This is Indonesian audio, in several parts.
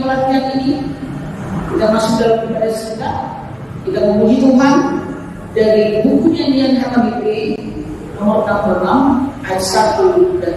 latihan ini kita masuk dalam ibadah kita memuji Tuhan dari buku nyanyian HKBP nomor 66 ayat 1 dan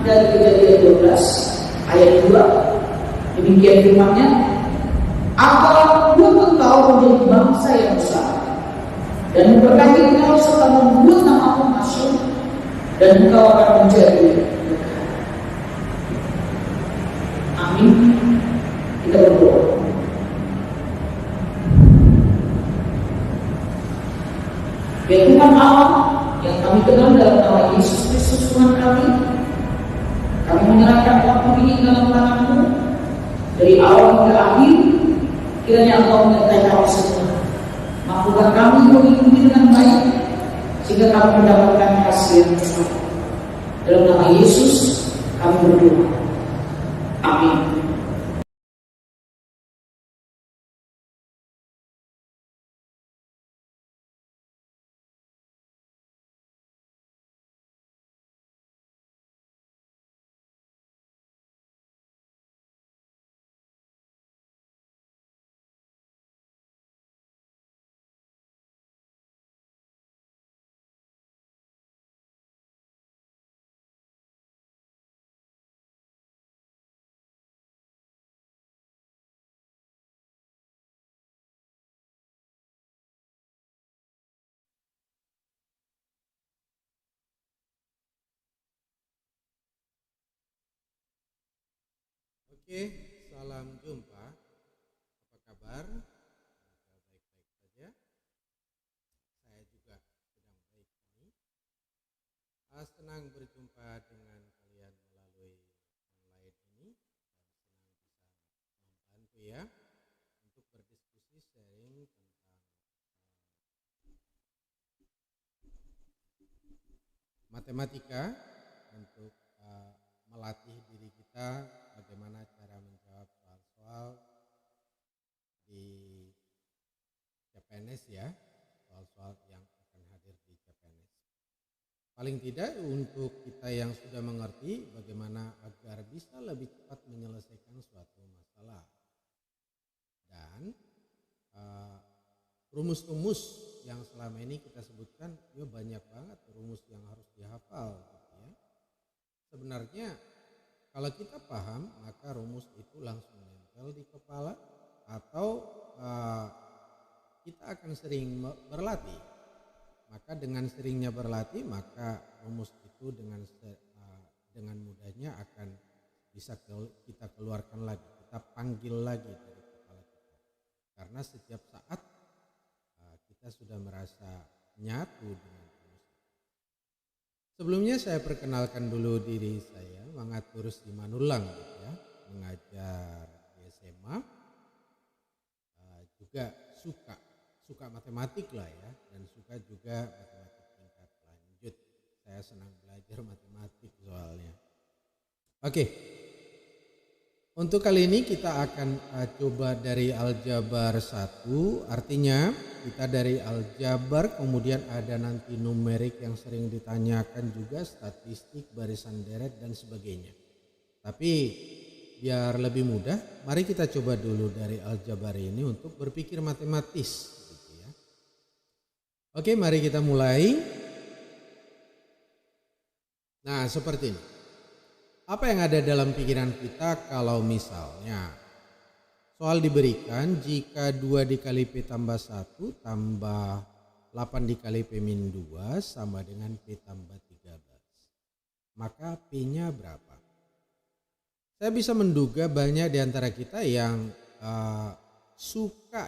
dari Kejadian 12 ayat 2. Demikian firman-Nya, "Aku buat engkau menjadi bangsa yang besar dan memberkati engkau serta membuat namamu masyhur dan engkau akan menjadi berkat." Amin. Kita berdoa. Ya Tuhan Allah yang kami kenal dalam nama Yesus Kristus Tuhan kami menyerahkan waktu ini dalam tangan-Mu dari awal hingga akhir. Kiranya Engkau menyertai kami semua, mampukan kami mengikuti dengan baik sehingga kami mendapatkan hasil yang besar. Dalam nama Yesus kami berdoa. Amin. Oke, salam jumpa. Apa kabar? Semoga baik-baik saja. Saya juga sedang baik ini. Senang berjumpa dengan kalian melalui online ini dan senang bisa membantu ya untuk berdiskusi sharing tentang matematika untuk melatih diri kita bagaimana cara menjawab soal-soal di CPNS ya, soal-soal yang akan hadir di CPNS. Paling tidak untuk kita yang sudah mengerti bagaimana agar bisa lebih cepat menyelesaikan suatu masalah. Dan rumus-rumus yang selama ini kita sebutkan, ya banyak banget rumus yang harus dihafal gitu ya. Sebenarnya kalau kita paham, maka rumus itu langsung nempel di kepala, atau kita akan sering berlatih. Maka dengan seringnya berlatih, maka rumus itu dengan mudahnya akan bisa kita keluarkan lagi, kita panggil lagi dari kepala kita. Karena setiap saat kita sudah merasa nyatu dengan rumus. Sebelumnya saya perkenalkan dulu diri saya, Mangaturus Simanulang gitu ya, mengajar di SMA, juga suka matematik lah ya, dan suka juga matematik tingkat lanjut. Saya senang belajar matematik soalnya. Oke, untuk kali ini kita akan coba dari aljabar 1, artinya kita dari aljabar kemudian ada nanti numerik yang sering ditanyakan juga, statistik, barisan deret dan sebagainya. Tapi biar lebih mudah, mari kita coba dulu dari aljabar ini untuk berpikir matematis gitu ya. Oke, mari kita mulai. Nah, seperti ini. Apa yang ada dalam pikiran kita kalau misalnya soal diberikan jika 2 dikali P tambah 1 tambah 8 dikali P min 2 sama dengan P tambah 13. Maka P-nya berapa? Saya bisa menduga banyak di antara kita yang suka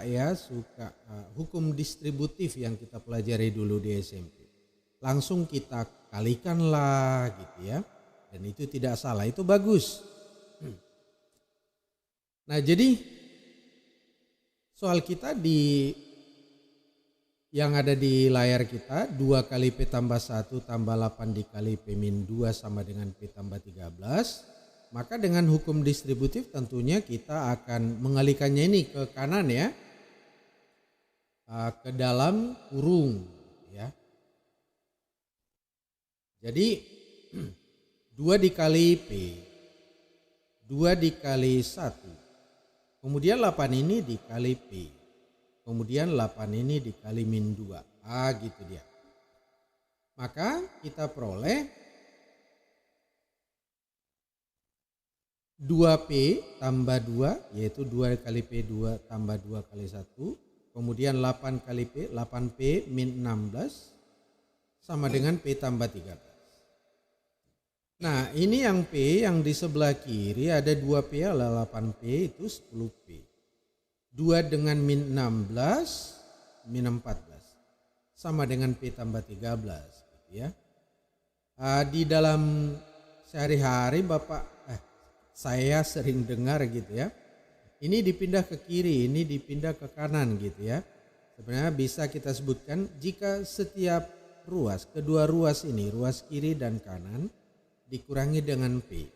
hukum distributif yang kita pelajari dulu di SMP. Langsung kita kalikanlah gitu ya. Dan itu tidak salah, itu bagus. Nah, jadi soal kita yang ada di layar kita 2 kali P tambah 1 tambah 8 dikali P min 2 sama dengan P tambah 13. Maka dengan hukum distributif tentunya kita akan mengalihkannya ini ke kanan ya. Ke dalam kurung ya. Jadi 2 dikali P, 2 dikali 1, kemudian 8 ini dikali P, kemudian 8 ini dikali min 2, gitu dia. Maka kita peroleh 2P tambah 2, yaitu 2 kali P2 tambah 2 kali 1, kemudian 8 kali P, 8P min 16, sama dengan P tambah 13. Nah, ini yang P yang di sebelah kiri ada 2P adalah 8P itu 10P. 2 dengan min 16 min 14 sama dengan P tambah 13 gitu ya. Di dalam sehari-hari saya sering dengar gitu ya. Ini dipindah ke kiri, ini dipindah ke kanan gitu ya. Sebenarnya bisa kita sebutkan jika setiap ruas, kedua ruas ini, ruas kiri dan kanan dikurangi dengan P,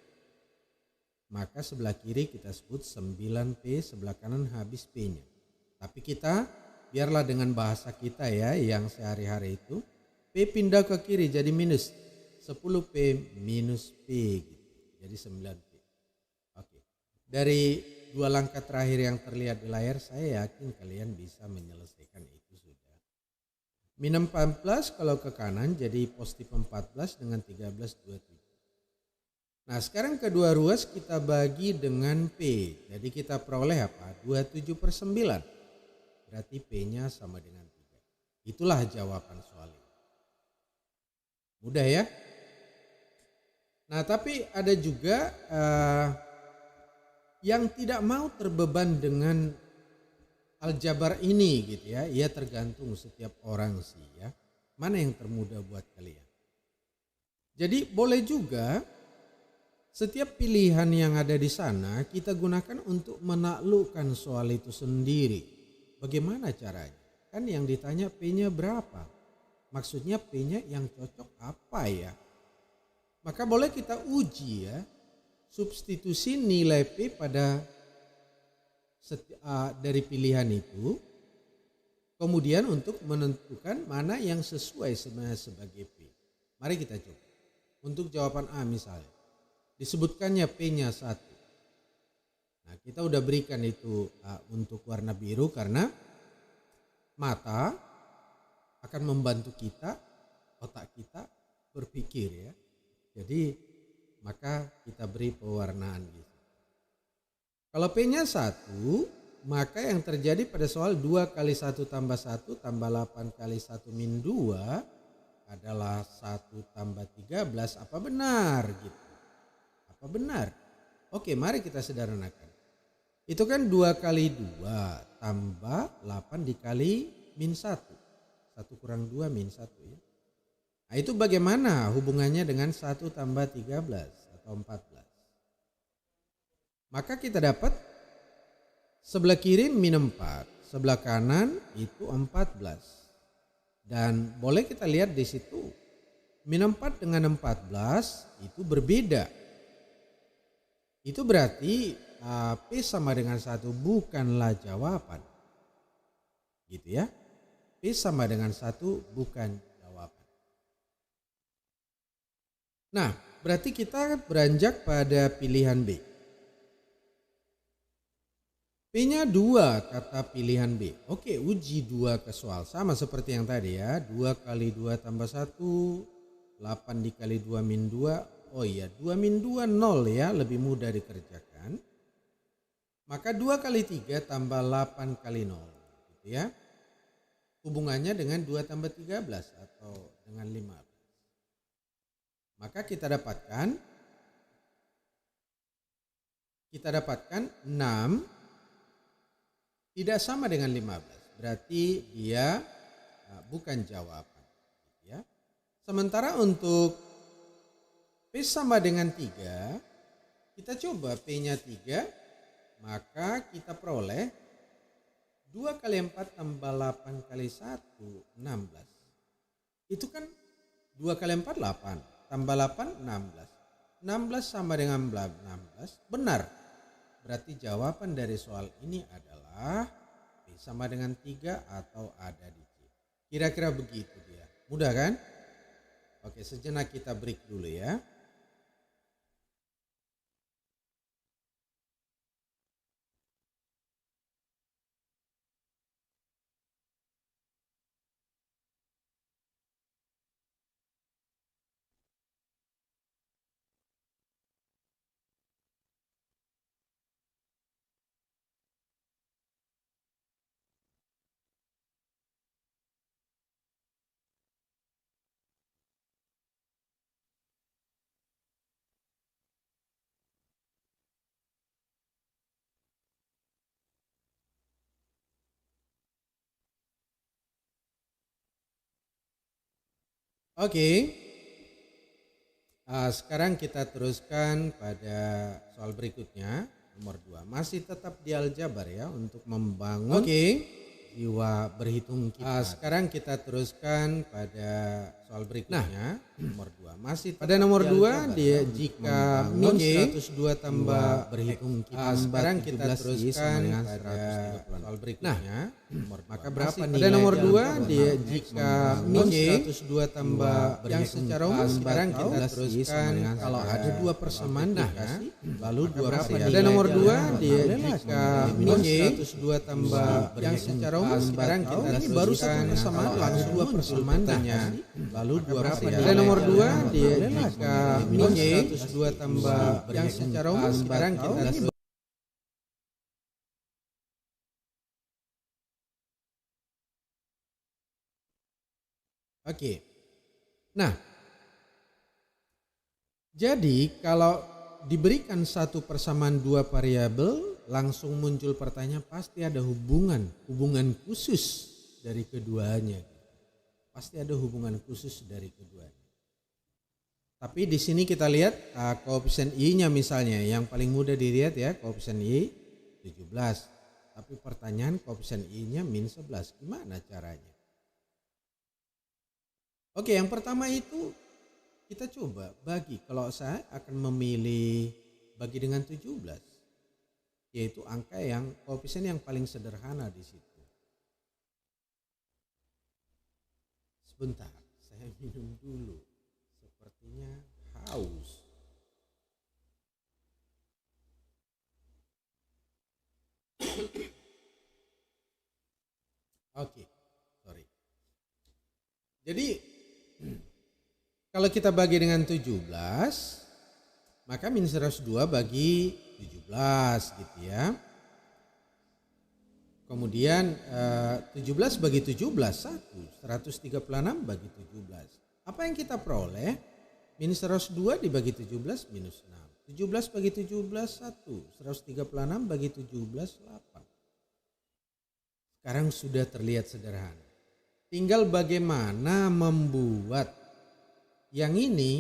maka sebelah kiri kita sebut 9P, sebelah kanan habis P-nya. Tapi kita biarlah dengan bahasa kita ya yang sehari-hari itu, P pindah ke kiri jadi minus 10P minus P gitu. Jadi 9P. Oke. Dari 2 langkah terakhir yang terlihat di layar, saya yakin kalian bisa menyelesaikan itu sudah. Min 14 kalau ke kanan jadi positif 14 dengan 13 27. Nah, sekarang kedua ruas kita bagi dengan P. Jadi kita peroleh apa? 27/9. Berarti P-nya sama dengan 3. Itulah jawaban soal ini. Mudah ya? Nah, tapi ada juga yang tidak mau terbeban dengan aljabar ini gitu ya. Ya tergantung setiap orang sih ya. Mana yang termudah buat kalian. Jadi boleh juga setiap pilihan yang ada di sana kita gunakan untuk menaklukkan soal itu sendiri. Bagaimana caranya? Kan yang ditanya P-nya berapa? Maksudnya P-nya yang cocok apa ya? Maka boleh kita uji ya. Substitusi nilai P pada dari pilihan itu. Kemudian untuk menentukan mana yang sesuai sebenarnya sebagai P. Mari kita coba. Untuk jawaban A misalnya. Disebutkannya P-nya 1. Nah, kita udah berikan itu untuk warna biru karena mata akan membantu kita, otak kita berpikir ya. Jadi maka kita beri pewarnaan gitu. Kalau P-nya 1, maka yang terjadi pada soal 2 kali 1 tambah 1 tambah 8 kali 1 min 2 adalah 1 tambah 13. Apa benar gitu? Apa benar? Oke, mari kita sederhanakan. Itu kan 2 kali 2 tambah 8 dikali min 1. 1 kurang 2 min 1 ya. Nah, itu bagaimana hubungannya dengan 1 tambah 13 atau 14? Maka kita dapat sebelah kiri min 4, sebelah kanan itu 14. Dan boleh kita lihat di situ, min 4 dengan 14 itu berbeda. Itu berarti P sama dengan 1 bukanlah jawaban. Gitu ya. P sama dengan 1 bukan jawaban. Nah, berarti kita beranjak pada pilihan B. P-nya 2 kata pilihan B. Oke, uji 2 ke soal. Sama seperti yang tadi ya. 2 kali 2 tambah 1. 8 dikali 2 min 2. Oh iya, 2 min 2 0 ya. Lebih mudah dikerjakan. Maka 2 kali 3 tambah 8 kali 0. Gitu ya. Hubungannya dengan 2 tambah 13 atau dengan 15. Maka kita dapatkan 6 tidak sama dengan 15. Berarti dia bukan jawaban. Ya. Sementara untuk P sama dengan 3, kita coba P-nya 3, maka kita peroleh 2 kali 4 tambah 8 kali 1, 16. Itu kan 2 kali 4, 8. Tambah 8, 16. 16 sama dengan 16, benar. Berarti jawaban dari soal ini adalah P sama dengan 3 atau ada di C. Kira-kira begitu dia. Mudah kan? Oke, sejenak kita break dulu ya. Oke. Sekarang kita teruskan pada soal berikutnya, nomor 2. Masih tetap di aljabar ya untuk membangun jiwa berhitung kita. Sekarang kita teruskan pada soal berikutnya, nomor 2. Masih pada nomor 2 dia jika min 102 tambah berhitung kita. Sekarang kita teruskan pada soal berikutnya. Maka berapa nilai? Pada nomor 2 dia jika min 102 tambah yang secara umum sekarang kita teruskan kalau ada 2 persamaan dikasih lalu 2 variabel. Pada nomor 2 dia jika min 102 tambah yang secara umum sekarang kita baru satu persamaan langsung 2 persamaan dikasih lalu 2 variabel. Pada nomor 2 dia jika min 102 tambah yang secara umum sekarang kita Oke. Nah, jadi kalau diberikan satu persamaan 2 variabel, langsung muncul pertanyaan pasti ada hubungan khusus dari keduanya. Pasti ada hubungan khusus dari keduanya. Tapi di sini kita lihat koefisien I-nya misalnya, yang paling mudah dilihat ya, koefisien I 17. Tapi pertanyaan koefisien I-nya min 11, gimana caranya? Oke, yang pertama itu kita coba bagi. Kalau saya akan memilih bagi dengan 17, yaitu angka yang koefisien yang paling sederhana di situ. Sebentar, saya minum dulu. Sepertinya haus. Oke, sorry. Jadi kalau kita bagi dengan 17, maka min 102 bagi 17 gitu ya. Kemudian 17 bagi 17, 1. 136 bagi 17. Apa yang kita peroleh? Min 102 dibagi 17 minus 6. 17 bagi 17, 1. 136 bagi 17, 8. Sekarang sudah terlihat sederhana. Tinggal bagaimana membuat Yang ini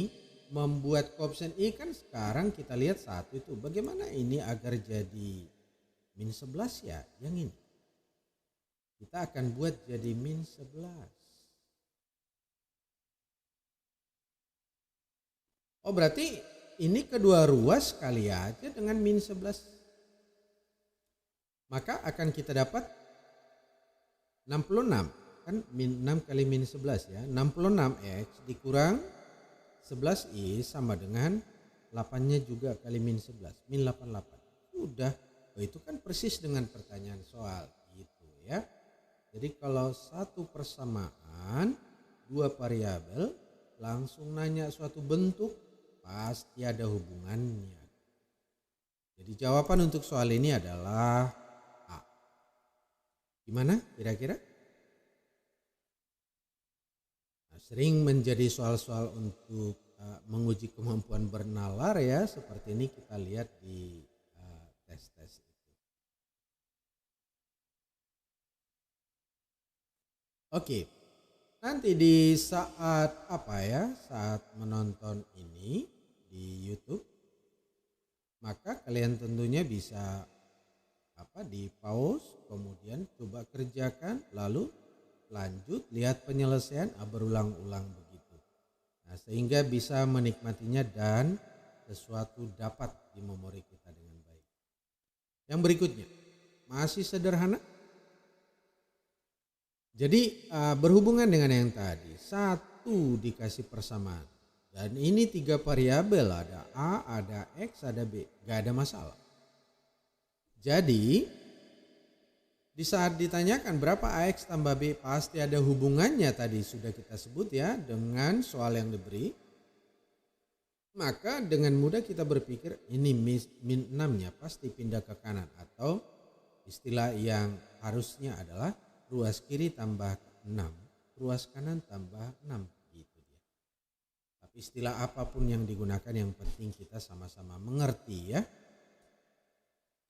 membuat koefisien I kan sekarang kita lihat 1 itu. Bagaimana ini agar jadi min 11 ya? Yang ini. Kita akan buat jadi min 11. Oh berarti ini kedua ruas kali aja dengan min 11. Maka akan kita dapat 66. Kan min 6 kali min 11 ya. 66X dikurang 11I sama dengan 8-nya juga kali min 11. Min 88. Udah. Oh, itu kan persis dengan pertanyaan soal. Gitu ya. Jadi kalau satu persamaan, dua variabel, langsung nanya suatu bentuk, pasti ada hubungannya. Jadi jawaban untuk soal ini adalah A. Gimana kira-kira? Nah, sering menjadi soal-soal untuk menguji kemampuan bernalar ya, seperti ini kita lihat di tes-tes itu. Oke. Nanti di saat saat menonton ini di YouTube, maka kalian tentunya bisa di pause, kemudian coba kerjakan, lalu lanjut lihat penyelesaian berulang-ulang begitu. Nah, sehingga bisa menikmatinya dan sesuatu dapat di memori kita dengan baik. Yang berikutnya masih sederhana. Jadi berhubungan dengan yang tadi, 1 dikasih persamaan. Dan ini 3 variabel, ada A, ada X, ada B. Gak ada masalah. Jadi di saat ditanyakan berapa AX tambah B, pasti ada hubungannya tadi sudah kita sebut ya dengan soal yang diberi. Maka dengan mudah kita berpikir ini min 6-nya pasti pindah ke kanan. Atau istilah yang harusnya adalah ruas kiri tambah 6, ruas kanan tambah 6, gitu dia. Tapi istilah apapun yang digunakan yang penting kita sama-sama mengerti ya.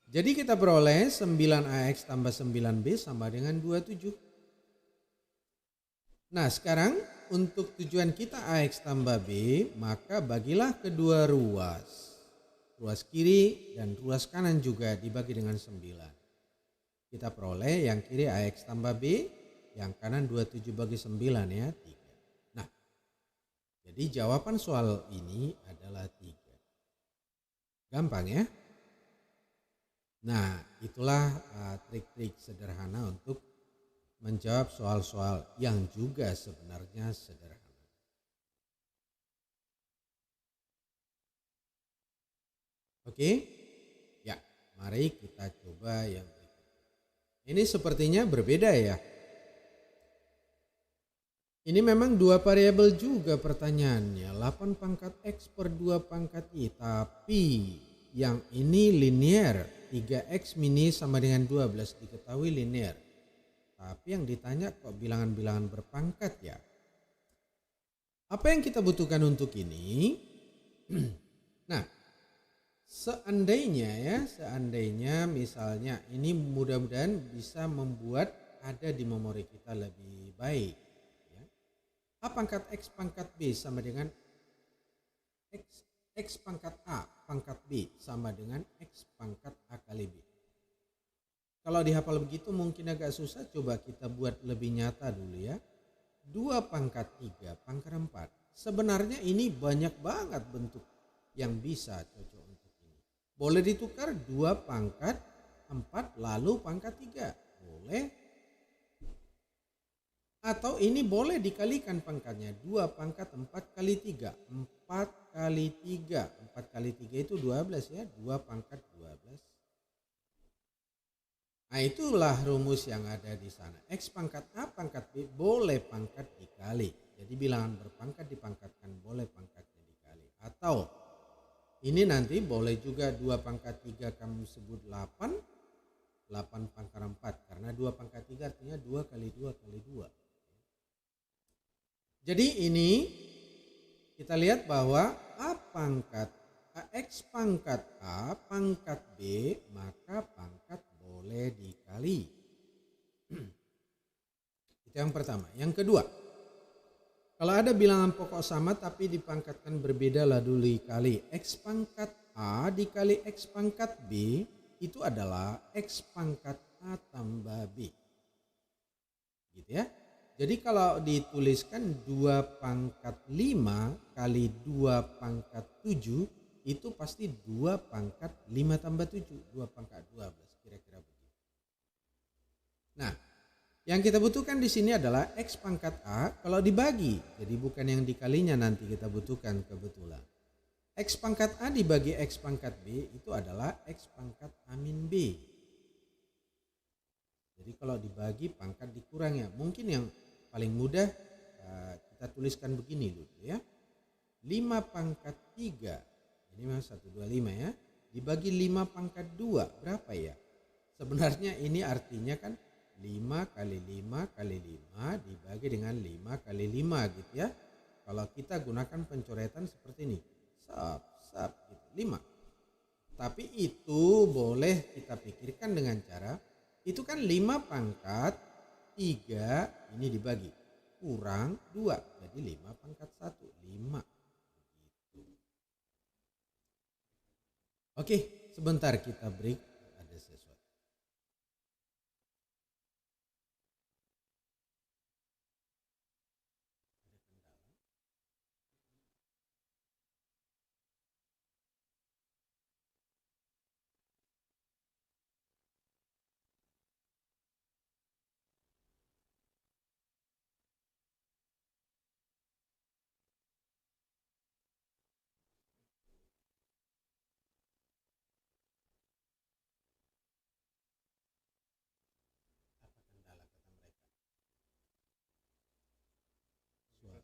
Jadi kita peroleh 9AX tambah 9B sama dengan 27. Nah sekarang untuk tujuan kita AX tambah B, maka bagilah kedua ruas. Ruas kiri dan ruas kanan juga dibagi dengan 9. Kita peroleh yang kiri AX tambah B, yang kanan 27 bagi 9 ya, 3. Nah, jadi jawaban soal ini adalah 3. Gampang ya? Nah, itulah trik-trik sederhana untuk menjawab soal-soal yang juga sebenarnya sederhana. Oke? Ya, mari kita coba yang ini sepertinya berbeda ya. Ini memang 2 variabel juga pertanyaannya. 8 pangkat X per 2 pangkat Y. Tapi yang ini linear. 3X mini sama dengan 12. Diketahui linear. Tapi yang ditanya kok bilangan-bilangan berpangkat ya. Apa yang kita butuhkan untuk ini? Nah. Seandainya misalnya ini mudah-mudahan bisa membuat ada di memori kita lebih baik. Ya. A pangkat X pangkat B sama dengan X pangkat A pangkat B sama dengan X pangkat A kali B. Kalau dihafal begitu mungkin agak susah, coba kita buat lebih nyata dulu ya. 2 pangkat 3 pangkat 4. Sebenarnya ini banyak banget bentuk yang bisa cocok. Boleh ditukar 2 pangkat 4 lalu pangkat 3. Boleh. Atau ini boleh dikalikan pangkatnya. 2 pangkat 4 kali 3. 4 kali 3. 4 kali 3 itu 12 ya. 2 pangkat 12. Nah itulah rumus yang ada di sana. X pangkat A pangkat B boleh pangkat dikali. Jadi bilangan berpangkat dipangkatkan, boleh pangkatnya dikali. Atau ini nanti boleh juga 2 pangkat 3 kamu sebut 8. 8 pangkat 4. Karena 2 pangkat 3 artinya 2 kali 2 kali 2. Jadi ini kita lihat bahwa X pangkat A pangkat B, maka pangkat boleh dikali. Itu yang pertama. Yang kedua, Kalau ada bilangan pokok sama tapi dipangkatkan berbeda lalu dikali X pangkat A dikali X pangkat B, itu adalah X pangkat A tambah B. Gitu ya. Jadi kalau dituliskan 2 pangkat 5 kali 2 pangkat 7, itu pasti 2 pangkat 5 tambah 7, 2 pangkat 12, kira-kira begitu. Nah, yang kita butuhkan di sini adalah X pangkat A kalau dibagi. Jadi bukan yang dikalinya nanti kita butuhkan kebetulan. X pangkat A dibagi X pangkat B itu adalah X pangkat A min B. Jadi kalau dibagi pangkat dikurang ya. Mungkin yang paling mudah kita tuliskan begini dulu ya. 5 pangkat 3, ini memang 125 ya. Dibagi 5 pangkat 2, berapa ya? Sebenarnya ini artinya kan 5 kali 5 kali 5 dibagi dengan 5 kali 5 gitu ya. Kalau kita gunakan pencoretan seperti ini. Sap gitu, 5. Tapi itu boleh kita pikirkan dengan cara itu kan 5 pangkat 3 ini dibagi kurang 2, jadi 5 pangkat 1, 5 gitu. Oke, sebentar kita break, ada sesuatu. Apa kendala kata mereka? Suara.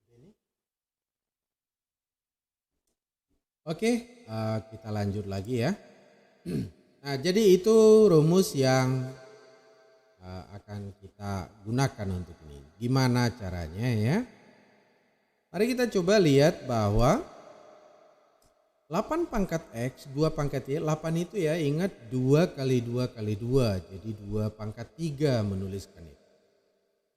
Ini. Oke, kita lanjut lagi ya. Nah, jadi itu rumus yang akan kita gunakan untuk ini. Gimana caranya ya? Mari kita coba lihat bahwa 8 pangkat X, 2 pangkat Y, 8 itu ya ingat 2 kali 2 kali 2. Jadi 2 pangkat 3 menuliskan itu.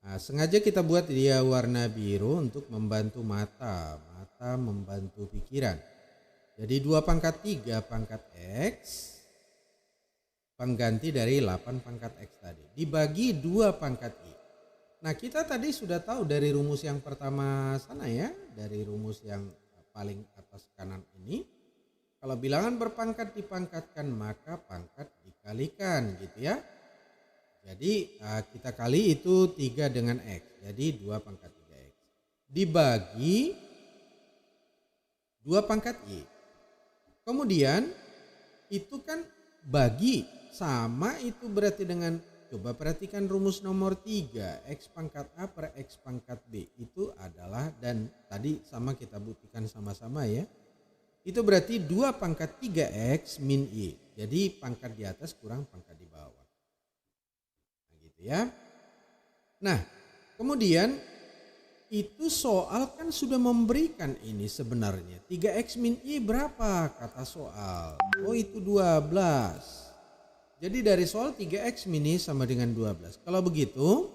Nah, sengaja kita buat dia warna biru untuk membantu mata membantu pikiran. Jadi 2 pangkat 3 pangkat X pengganti dari 8 pangkat X tadi. Dibagi 2 pangkat Y. Nah, kita tadi sudah tahu dari rumus yang pertama sana ya. Dari rumus yang paling atas kanan ini. Kalau bilangan berpangkat dipangkatkan maka pangkat dikalikan gitu ya. Jadi kita kali itu 3 dengan X. Jadi 2 pangkat 3X. Dibagi 2 pangkat Y. Kemudian itu kan bagi sama itu berarti dengan coba perhatikan rumus nomor 3. X pangkat A per X pangkat B itu adalah dan tadi sama kita buktikan sama-sama ya. Itu berarti 2 pangkat 3X min Y. Jadi pangkat di atas kurang pangkat di bawah. Nah gitu ya. Nah kemudian itu soal kan sudah memberikan ini sebenarnya. 3X min Y berapa kata soal? Oh itu 12. Jadi dari soal 3X min Y sama dengan 12. Kalau begitu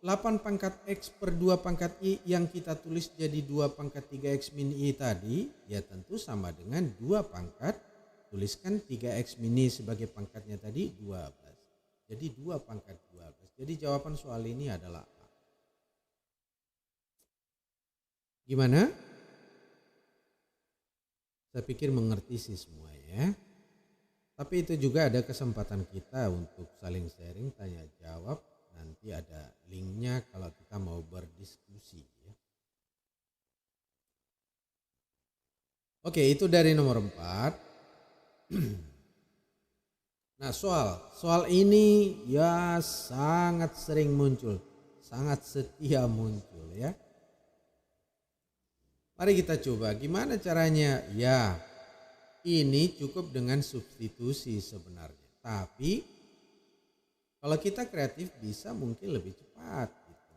8 pangkat X per 2 pangkat Y yang kita tulis jadi 2 pangkat 3X min Y tadi ya tentu sama dengan 2 pangkat, tuliskan 3X min Y sebagai pangkatnya tadi 12. Jadi 2 pangkat 12. Jadi jawaban soal ini adalah A. Gimana? Saya pikir mengerti sih semua ya. Tapi itu juga ada kesempatan kita untuk saling sharing, tanya jawab. Nanti ada linknya kalau kita mau berdiskusi ya. Oke, itu dari nomor 4. Nah, soal ini ya sangat sering muncul, sangat setia muncul ya. Mari kita coba gimana caranya. Ya, ini cukup dengan substitusi sebenarnya. Tapi kalau kita kreatif bisa mungkin lebih cepat gitu.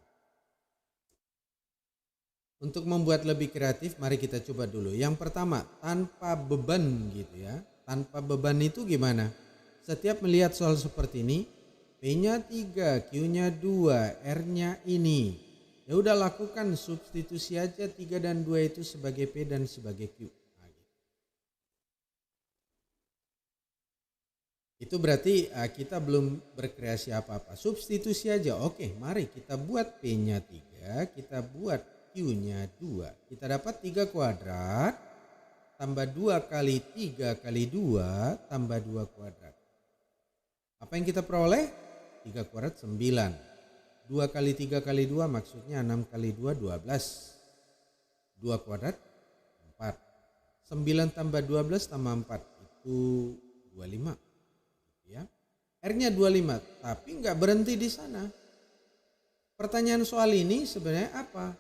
Untuk membuat lebih kreatif, mari kita coba dulu. Yang pertama, tanpa beban gitu ya. Tanpa beban itu gimana? Setiap melihat soal seperti ini, P-nya 3, Q-nya 2, R-nya ini. Ya udah lakukan substitusi aja 3 dan 2 itu sebagai P dan sebagai Q. Nah, gitu. Itu berarti kita belum berkreasi apa-apa. Substitusi aja. Oke, mari kita buat P-nya 3, kita buat Q-nya 2. Kita dapat 3 kuadrat tambah 2 kali 3 kali 2 tambah 2 kuadrat. Apa yang kita peroleh? 3 kuadrat 9. 2 kali 3 kali 2 maksudnya 6 kali 2 12. 2 kuadrat 4. 9 tambah 12 tambah 4 itu 25. Ya. R-nya 25, tapi nggak berhenti di sana. Pertanyaan soal ini sebenarnya apa?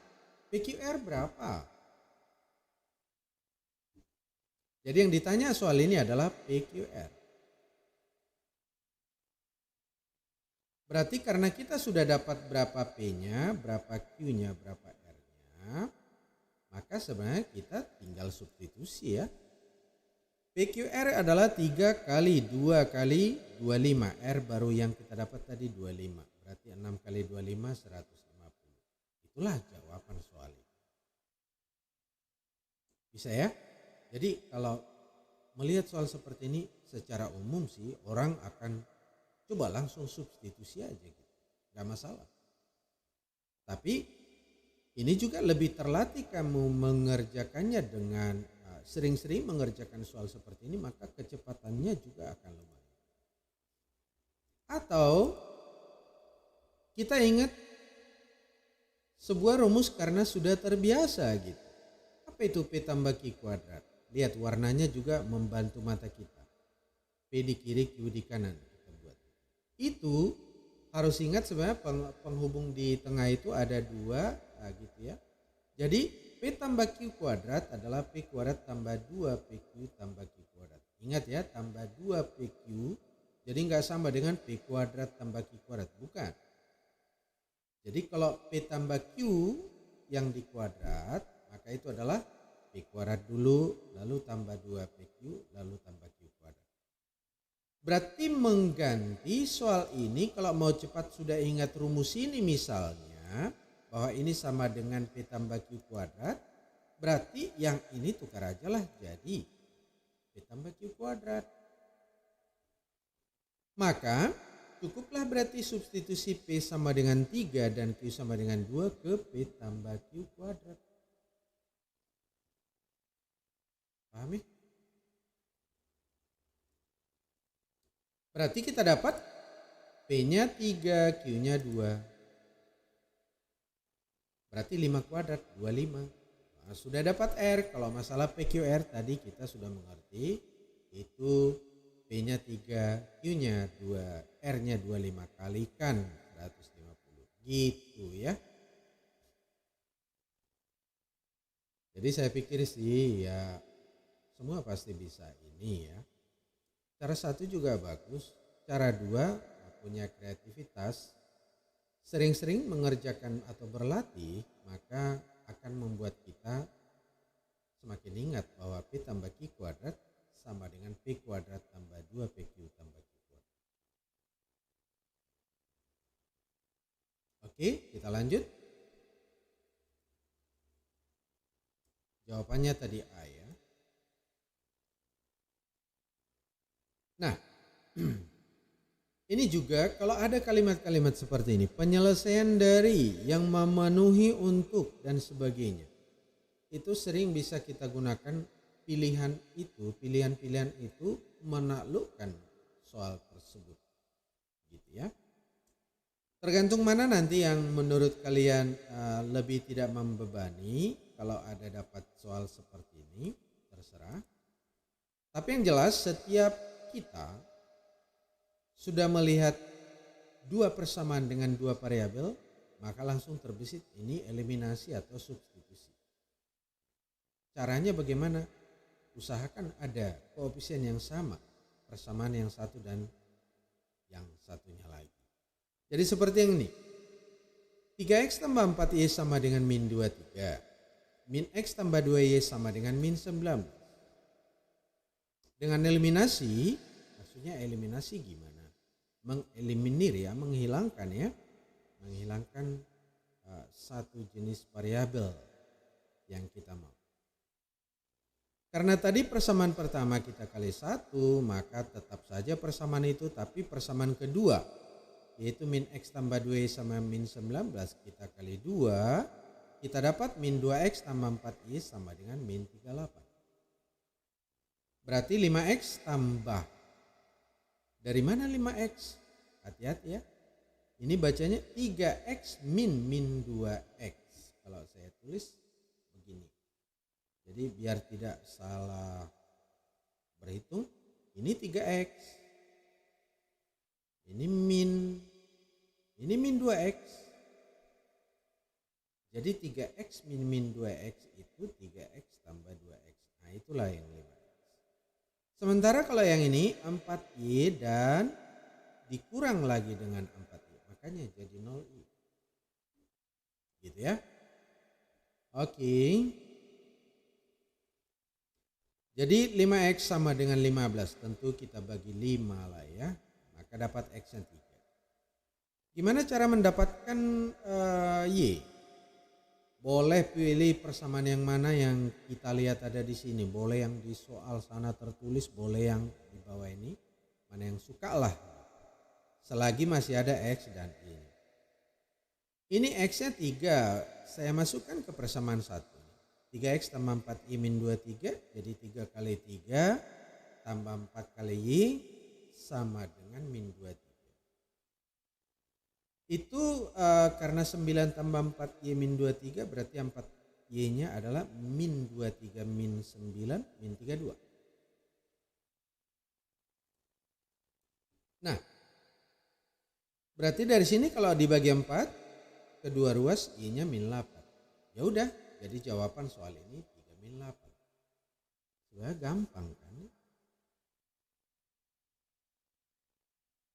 PQR berapa? Jadi yang ditanya soal ini adalah PQR. Berarti karena kita sudah dapat berapa P-nya, berapa Q-nya, berapa R-nya, maka sebenarnya kita tinggal substitusi ya. PQR adalah 3 kali 2 kali 25. R baru yang kita dapat tadi 25. Berarti 6 kali 25 150. Itulah jawaban soal ini. Bisa ya? Jadi kalau melihat soal seperti ini secara umum sih orang akan coba langsung substitusi aja gitu. Gak masalah. Tapi ini juga lebih terlatih kamu mengerjakannya dengan sering-sering mengerjakan soal seperti ini, maka kecepatannya juga akan lumayan. Atau kita ingat sebuah rumus karena sudah terbiasa gitu. Apa itu P tambah Q kuadrat? Lihat warnanya juga membantu mata kita. P di kiri, Q di kanan. Itu harus ingat sebenarnya penghubung di tengah itu ada 2 gitu ya. Jadi P tambah Q kuadrat adalah P kuadrat tambah 2 PQ tambah Q kuadrat. Ingat ya, tambah 2 PQ. Jadi nggak sama dengan P kuadrat tambah Q kuadrat, bukan. Jadi kalau P tambah Q yang di kuadrat, maka itu adalah P kuadrat dulu, lalu tambah 2 PQ, lalu tambah Q kuadrat. Berarti mengganti soal ini kalau mau cepat sudah ingat rumus ini misalnya bahwa ini sama dengan P tambah Q kuadrat, berarti yang ini tukar aja lah jadi P tambah Q kuadrat. Maka cukuplah berarti substitusi P sama dengan 3 dan Q sama dengan 2 ke P tambah Q kuadrat. Paham ya? Berarti kita dapat P-nya 3, Q-nya 2. Berarti 5 kuadrat, 25. Nah, sudah dapat R. Kalau masalah PQR tadi kita sudah mengerti. Itu P-nya 3, Q-nya 2, R-nya 25 kalikan 150. Gitu ya. Jadi saya pikir sih ya semua pasti bisa ini ya. Cara 1 juga bagus, cara 2 punya kreativitas, sering-sering mengerjakan atau berlatih, maka akan membuat kita semakin ingat bahwa P tambah Q kuadrat sama dengan P kuadrat tambah 2 PQ tambah Q kuadrat. Oke, kita lanjut. Jawabannya tadi A ya. Nah, ini juga kalau ada kalimat-kalimat seperti ini, penyelesaian dari, yang memenuhi, untuk, dan sebagainya. Itu sering bisa kita gunakan pilihan-pilihan itu menaklukkan soal tersebut. Gitu ya. Tergantung mana nanti yang menurut kalian lebih tidak membebani. Kalau ada dapat soal seperti ini, terserah. Tapi yang jelas setiap kita sudah melihat dua persamaan dengan dua variabel, maka langsung terbesit ini eliminasi atau substitusi. Caranya bagaimana? Usahakan ada koefisien yang sama, persamaan yang satu dan yang satunya lagi. Jadi seperti yang ini. 3x tambah 4y sama dengan min 23. Min x tambah 2y sama dengan min 19. Dengan eliminasi, maksudnya eliminasi gimana? Mengeliminir ya, menghilangkan ya. Menghilangkan satu jenis variabel yang kita mau. Karena tadi persamaan pertama kita kali 1, maka tetap saja persamaan itu, tapi persamaan kedua yaitu min x tambah 2y sama min 19 kita kali 2, kita dapat min 2x tambah 4y sama dengan min 38. Berarti 5x tambah. Dari mana 5x? Hati-hati ya. Ini bacanya 3x min 2x. Kalau saya tulis begini. Jadi biar tidak salah berhitung, ini 3x. Ini min 2x. Jadi 3x min 2x itu 3x tambah 2x. Nah itulah yang 5x. Sementara kalau yang ini 4y dan dikurang lagi dengan 4y. Makanya jadi 0y. Gitu ya. Oke. Jadi 5x sama dengan 15. Tentu kita bagi 5 lah ya. Maka dapat x yang 3. Gimana cara mendapatkan y? Boleh pilih persamaan yang mana yang kita lihat ada di sini. Boleh yang di soal sana tertulis, boleh yang di bawah ini. Mana yang suka lah. Selagi masih ada x dan y. Ini x-nya 3. Saya masukkan ke persamaan 1. 3x tambah 4y min 23. Jadi 3 kali 3 tambah 4 kali y sama dengan min 23. Itu karena 9 tambah 4y min 23 berarti 4y nya adalah min 23 min 9 min 32. Nah berarti dari sini kalau dibagi 4 kedua ruas y nya min 8. Ya udah, jadi jawaban soal ini 3 min 8. Sudah gampang kan?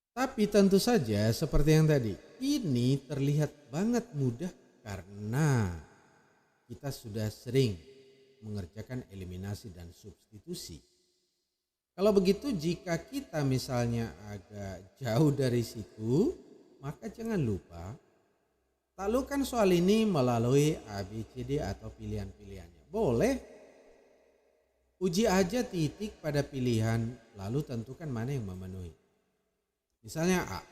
Tapi tentu saja seperti yang tadi, ini terlihat banget mudah karena kita sudah sering mengerjakan eliminasi dan substitusi. Kalau begitu jika kita misalnya agak jauh dari situ, maka jangan lupa taklukkan soal ini melalui A, B, C, D atau pilihan-pilihannya. Boleh uji aja titik pada pilihan lalu tentukan mana yang memenuhi. Misalnya A.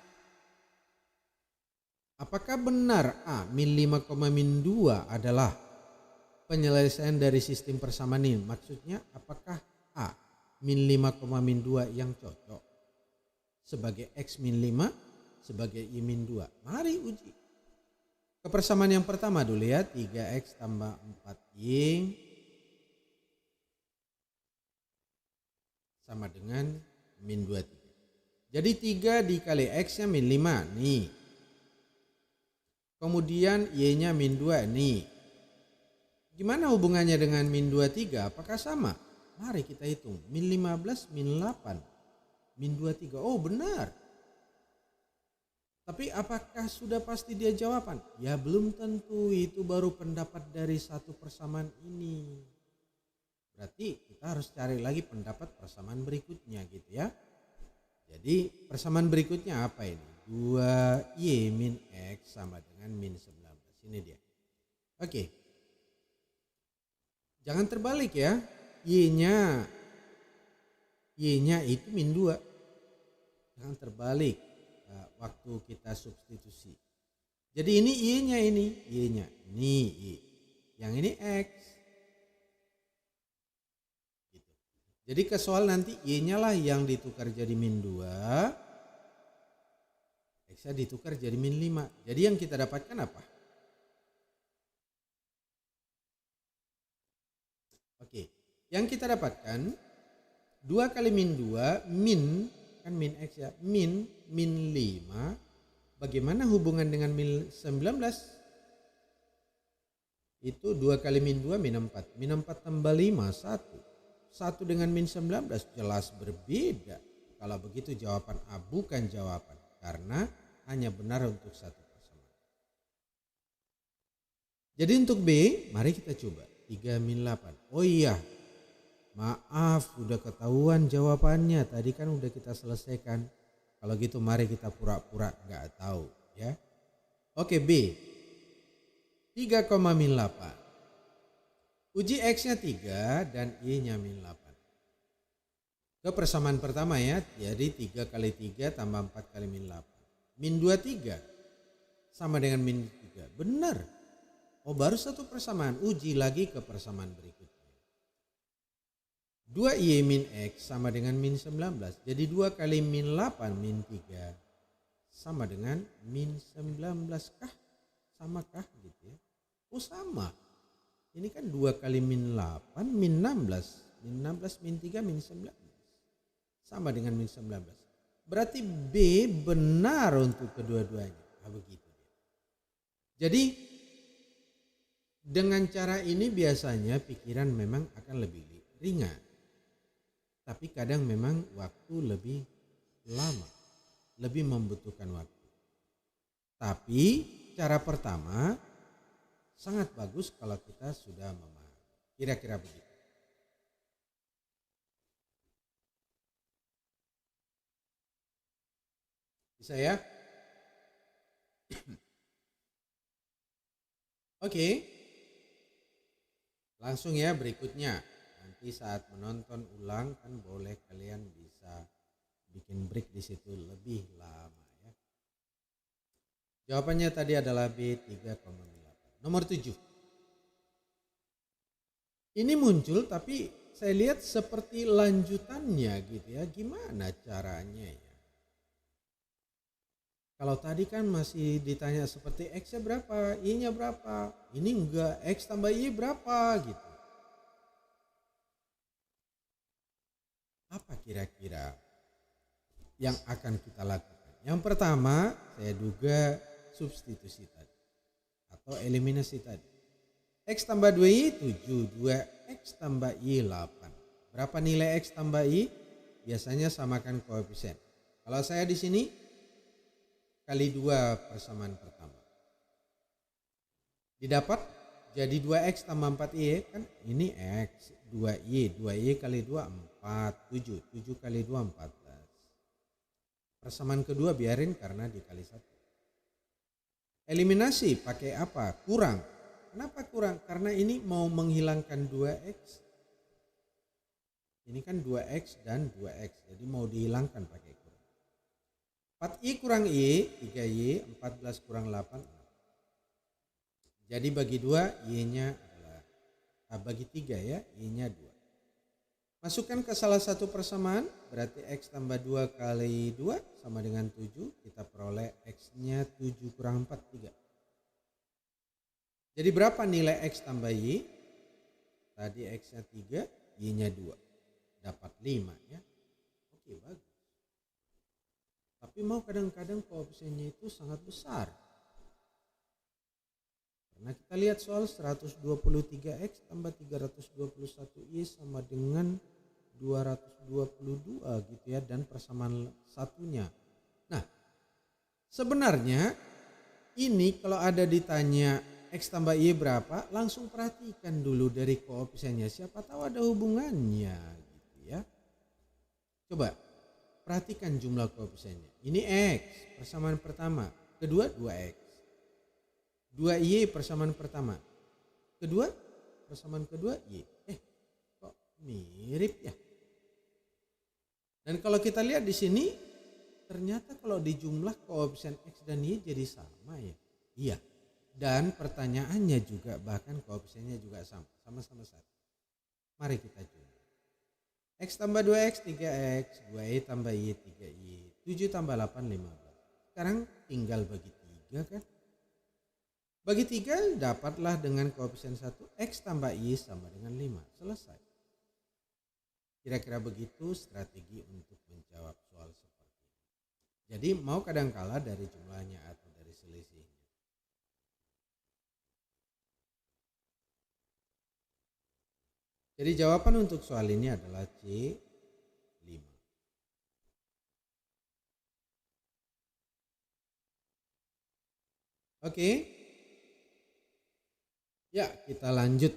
Apakah benar A min 5, min 2 adalah penyelesaian dari sistem persamaan ini? Maksudnya apakah A min 5, min 2 yang cocok sebagai X min 5 sebagai Y min 2? Mari uji. Kepersamaan yang pertama dulu ya, 3X tambah 4Y sama dengan min 23. Jadi 3 dikali X nya min 5 nih. Kemudian Y nya min 2 nih. Gimana hubungannya dengan min 23? Apakah sama? Mari kita hitung. Min 15 min 8 min 23. Oh benar. Tapi apakah sudah pasti dia jawaban? Ya belum tentu, itu baru pendapat dari satu persamaan ini. Berarti kita harus cari lagi pendapat persamaan berikutnya gitu ya. Jadi persamaan berikutnya apa ini? 2y min x sama dengan min 19. Ini dia. Oke. Jangan terbalik ya. Y-nya itu min 2. Jangan terbalik waktu kita substitusi. Jadi ini y-nya ini. Y-nya. Ini y. Yang ini x. Jadi ke soal nanti y-nya lah yang ditukar jadi min 2. X-nya ditukar jadi min 5. Jadi yang kita dapatkan apa? Oke. Yang kita dapatkan 2 kali min 2 min, kan min X ya, min 5. Bagaimana hubungan dengan min 19? Itu 2 kali min 2 min 4. Min 4 tambah 5 1. 1 dengan min 19 jelas berbeda. Kalau begitu jawaban A bukan jawaban, karena hanya benar untuk satu persamaan. Jadi untuk B, mari kita coba 3 min 8. Oh iya, maaf udah ketahuan jawabannya. Tadi kan udah kita selesaikan. Kalau gitu mari kita pura-pura nggak tahu ya. Oke, B. 3, min 8. Uji X-nya 3 dan Y-nya min 8. Ke persamaan pertama ya. Jadi 3 kali 3 tambah 4 kali min 8. Min 2 3 sama dengan min 3. Benar. Oh, baru satu persamaan. Uji lagi ke persamaan berikutnya. 2Y min X sama dengan min 19. Jadi 2 kali min 8 min 3 sama dengan min 19 kah? Sama kah gitu ya? Oh sama. Ini kan 2 kali min 8 min 16. Min 16 min 3 min 19. Sama dengan min 19. Berarti B benar untuk kedua-duanya. Nah, begitu. Jadi dengan cara ini biasanya pikiran memang akan lebih ringan. Tapi kadang memang waktu lebih lama. Lebih membutuhkan waktu. Tapi cara pertama sangat bagus kalau kita sudah memahami. Kira-kira begitu. Bisa ya? Oke. Langsung ya berikutnya. Nanti saat menonton ulang kan boleh kalian bisa bikin break di situ lebih lama ya. Jawabannya tadi adalah B 3,8. Nomor 7. Ini muncul tapi saya lihat seperti lanjutannya gitu ya. Gimana caranya ya? Kalau tadi kan masih ditanya seperti X-nya berapa, Y-nya berapa. Ini enggak, X tambah Y berapa gitu. Apa kira-kira yang akan kita lakukan? Yang pertama saya duga substitusi tadi atau eliminasi tadi. X tambah 2Y 7, 2X tambah Y 8. Berapa nilai X tambah Y? Biasanya samakan koefisien. Kalau saya di sini kali 2 persamaan pertama. Didapat jadi 2X tambah 4Y kan ini X, 2Y, 2Y kali 2 4, 7, 7 kali 2 14. Persamaan kedua biarin karena dikali 1. Eliminasi pakai apa? Kurang. Kenapa kurang? Karena ini mau menghilangkan 2X. Ini kan 2X dan 2X, jadi mau dihilangkan pakai kurang. 4Y kurang Y, 3Y, 14 kurang 8. Jadi bagi 2, Y-nya adalah, bagi 3 ya, Y-nya 2. Masukkan ke salah satu persamaan, berarti X tambah 2 kali 2 sama dengan 7. Kita peroleh X-nya 7 kurang 4, 3. Jadi berapa nilai X tambah Y? Tadi X-nya 3, Y-nya 2. Dapat 5 ya. Oke, bagus. Tapi mau kadang-kadang koefisiennya itu sangat besar. Karena kita lihat soal 123X tambah 321Y sama dengan 222 gitu ya. Dan persamaan satunya. Nah sebenarnya ini kalau ada ditanya X tambah Y berapa, langsung perhatikan dulu dari koefisiennya. Siapa tahu ada hubungannya gitu ya. Coba perhatikan jumlah koefisiennya. Ini X persamaan pertama, kedua 2X. 2Y persamaan pertama, kedua persamaan kedua Y. Kok mirip ya? Dan kalau kita lihat di sini, ternyata kalau dijumlah koefisien X dan Y jadi sama ya. Iya. Dan pertanyaannya juga bahkan koefisiennya juga sama, sama-sama satu. Mari kita jumlah. X tambah 2X 3X, 2Y tambah Y 3Y, 7 tambah 8 15. Sekarang tinggal bagi 3 kan. Bagi 3 dapatlah dengan koefisien 1 X tambah Y sama dengan 5. Selesai. Kira-kira begitu strategi untuk menjawab soal seperti ini. Jadi mau kadangkala dari jumlahnya atau dari selisihnya. Jadi jawaban untuk soal ini adalah C5. Oke. Ya, kita lanjut.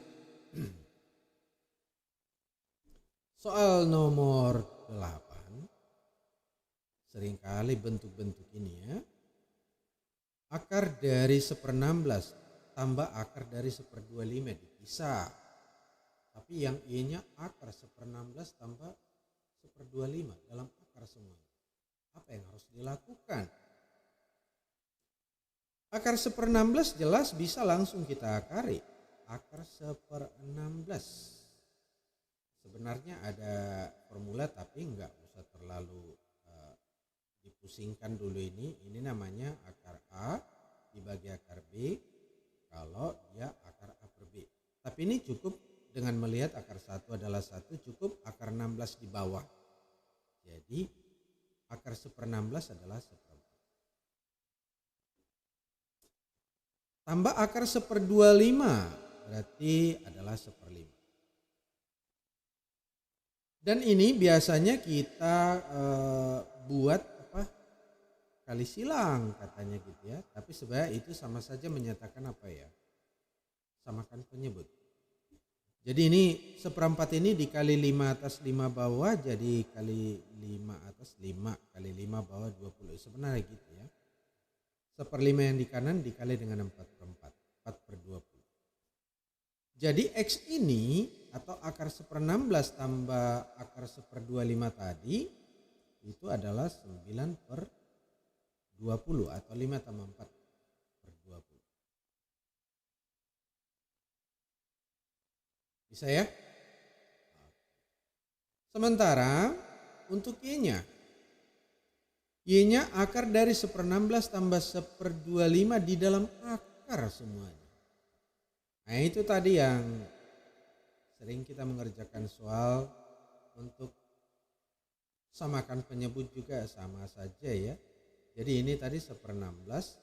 Soal nomor 8. Seringkali bentuk-bentuk ini ya. Akar dari 1/16 tambah akar dari 1/25 dipisah. Tapi yang I-nya akar 1/16 tambah 1/25 dalam akar semuanya. Apa yang harus dilakukan? Akar 1/16 jelas bisa langsung kita akari. Akar 1/16. Sebenarnya ada formula tapi nggak usah terlalu dipusingkan dulu ini. Ini namanya akar A dibagi akar B kalau dia akar A per B. Tapi ini cukup dengan melihat akar 1 adalah 1, cukup akar 16 di bawah. Jadi akar 1/16 adalah 1/4. Tambah akar 1/25 berarti adalah 1/5. Dan ini biasanya kita buat kali silang katanya gitu ya. Tapi sebenarnya itu sama saja menyatakan apa ya? Samakan penyebut. Jadi ini 1/4 ini dikali 5 atas 5 bawah jadi kali 5 atas 5 kali 5 bawah 20. Sebenarnya gitu ya. 1/5 yang di kanan dikali dengan 4/4. 4/20. Jadi X ini atau akar 1/16 tambah akar 1/25 tadi itu adalah 9/20 atau 5 tambah 4/20. Bisa ya? Sementara untuk Y-nya. Y-nya akar dari 1/16 tambah 1/25 di dalam akar semuanya. Nah itu tadi yang sering kita mengerjakan soal untuk samakan penyebut juga sama saja ya. Jadi ini tadi 1/16.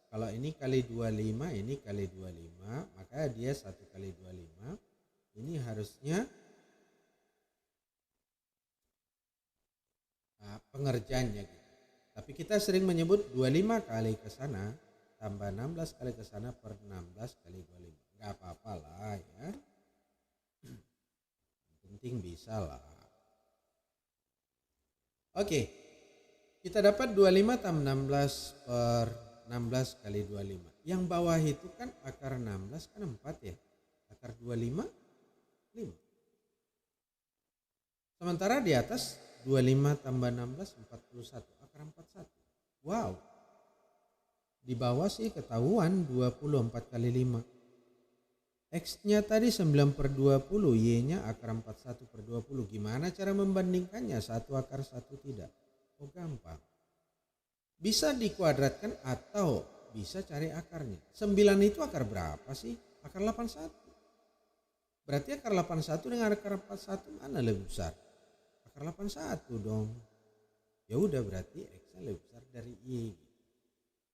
Kalau ini kali 25, ini kali 25, maka dia 1 kali 25. Ini harusnya pengerjaannya gitu. Tapi kita sering menyebut 25 kali ke sana tambah 16 kali ke sana per 16 kali 25. Gak apa-apa lah ya. Penting bisa lah. Oke. Kita dapat 25 tambah 16 per 16 kali 25. Yang bawah itu kan akar 16 kan 4 ya. Akar 25 5. Sementara di atas 25 tambah 16 41. Akar 41. Wow. Di bawah sih ketahuan 24 kali 5. X-nya tadi 9/20, Y-nya akar 41/20. Gimana cara membandingkannya? 1 akar 1 tidak. Oh gampang. Bisa dikuadratkan atau bisa cari akarnya. 9 itu akar berapa sih? Akar 81. Berarti akar 81 dengan akar 41 mana lebih besar? Akar 81 dong. Ya udah berarti X-nya lebih besar dari Y.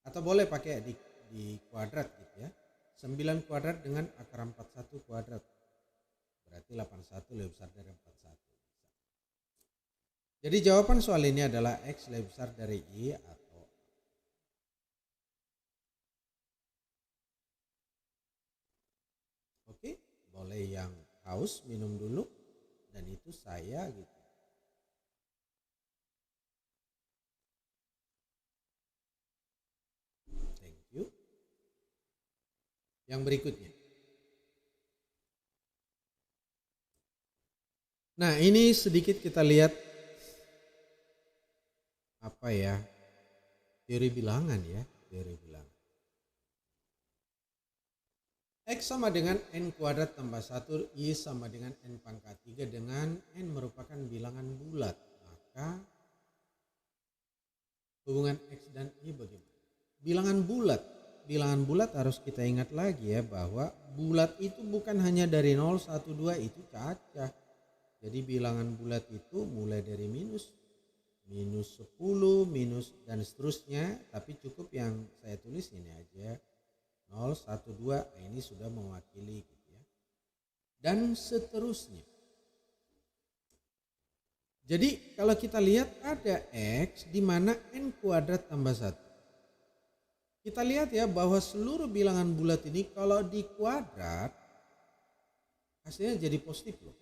Atau boleh pakai di kuadrat gitu ya. 9 kuadrat dengan akar 41 kuadrat. Berarti 81 lebih besar dari 41. Jadi jawaban soal ini adalah X lebih besar dari Y atau Oke, boleh yang haus minum dulu. Dan itu saya gitu. Thank you. Yang berikutnya. Nah ini sedikit kita lihat apa ya, teori bilangan ya, teori bilangan. X sama dengan N kuadrat tambah 1, Y sama dengan N pangkat 3 dengan N merupakan bilangan bulat. Maka hubungan X dan Y bagaimana? Bilangan bulat harus kita ingat lagi ya bahwa bulat itu bukan hanya dari 0, 1, 2 itu cacah. Jadi bilangan bulat itu mulai dari minus, minus 10, minus dan seterusnya. Tapi cukup yang saya tulis ini aja. 0, 1, 2, ini sudah mewakili gitu ya. Dan seterusnya. Jadi kalau kita lihat ada X di mana N kuadrat tambah 1. Kita lihat ya bahwa seluruh bilangan bulat ini kalau di kuadrat hasilnya jadi positif loh.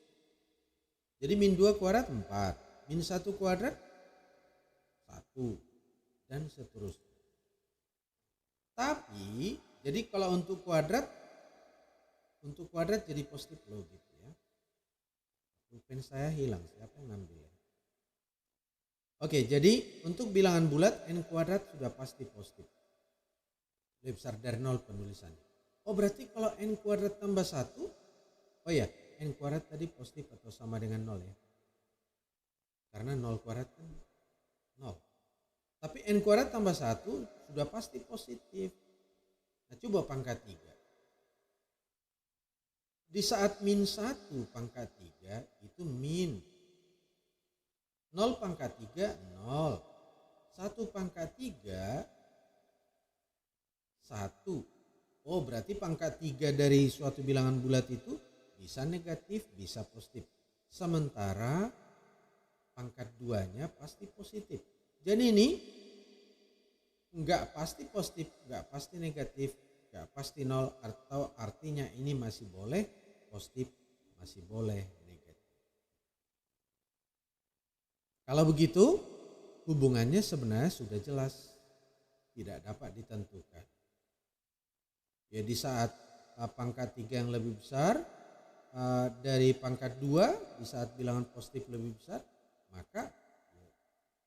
Jadi min 2 kuadrat 4, min 1 kuadrat 1 dan seterusnya. Tapi jadi kalau untuk kuadrat jadi positif loh gitu ya. Pulpen saya hilang, siapa yang ngambil ya? Oke, jadi untuk bilangan bulat N kuadrat sudah pasti positif. Lebih besar dari 0 penulisannya. Oh berarti kalau N kuadrat tambah 1, oh ya N kuadrat tadi positif atau sama dengan 0 ya. Karena 0 kuadrat kan 0. Tapi N kuadrat tambah 1 sudah pasti positif. Nah coba pangkat 3. Di saat min 1 pangkat 3 itu min. 0 pangkat 3, 0. 1 pangkat 3, 1. Oh berarti pangkat 3 dari suatu bilangan bulat itu bisa negatif, bisa positif. Sementara pangkat 2-nya pasti positif. Jadi ini enggak pasti positif, enggak pasti negatif, enggak pasti 0, atau artinya ini masih boleh positif, masih boleh negatif. Kalau begitu hubungannya sebenarnya sudah jelas, tidak dapat ditentukan. Ya di saat pangkat 3 yang lebih besar dari pangkat 2, di saat bilangan positif lebih besar, maka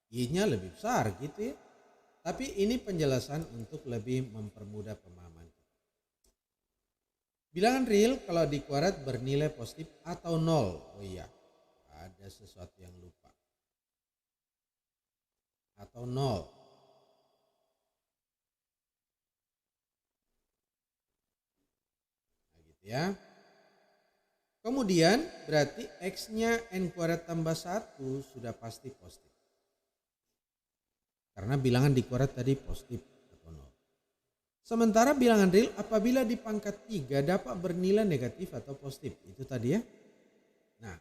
Y-nya lebih besar gitu ya. Tapi ini penjelasan untuk lebih mempermudah pemahaman. Bilangan real kalau di kuadrat bernilai positif atau 0. Oh iya, ada sesuatu yang lupa. Atau 0. Ya. Kemudian berarti X-nya N kuadrat tambah 1 sudah pasti positif. Karena bilangan di kuadrat tadi positif atau 0. Sementara bilangan real apabila di pangkat 3 dapat bernilai negatif atau positif. Itu tadi ya. Nah,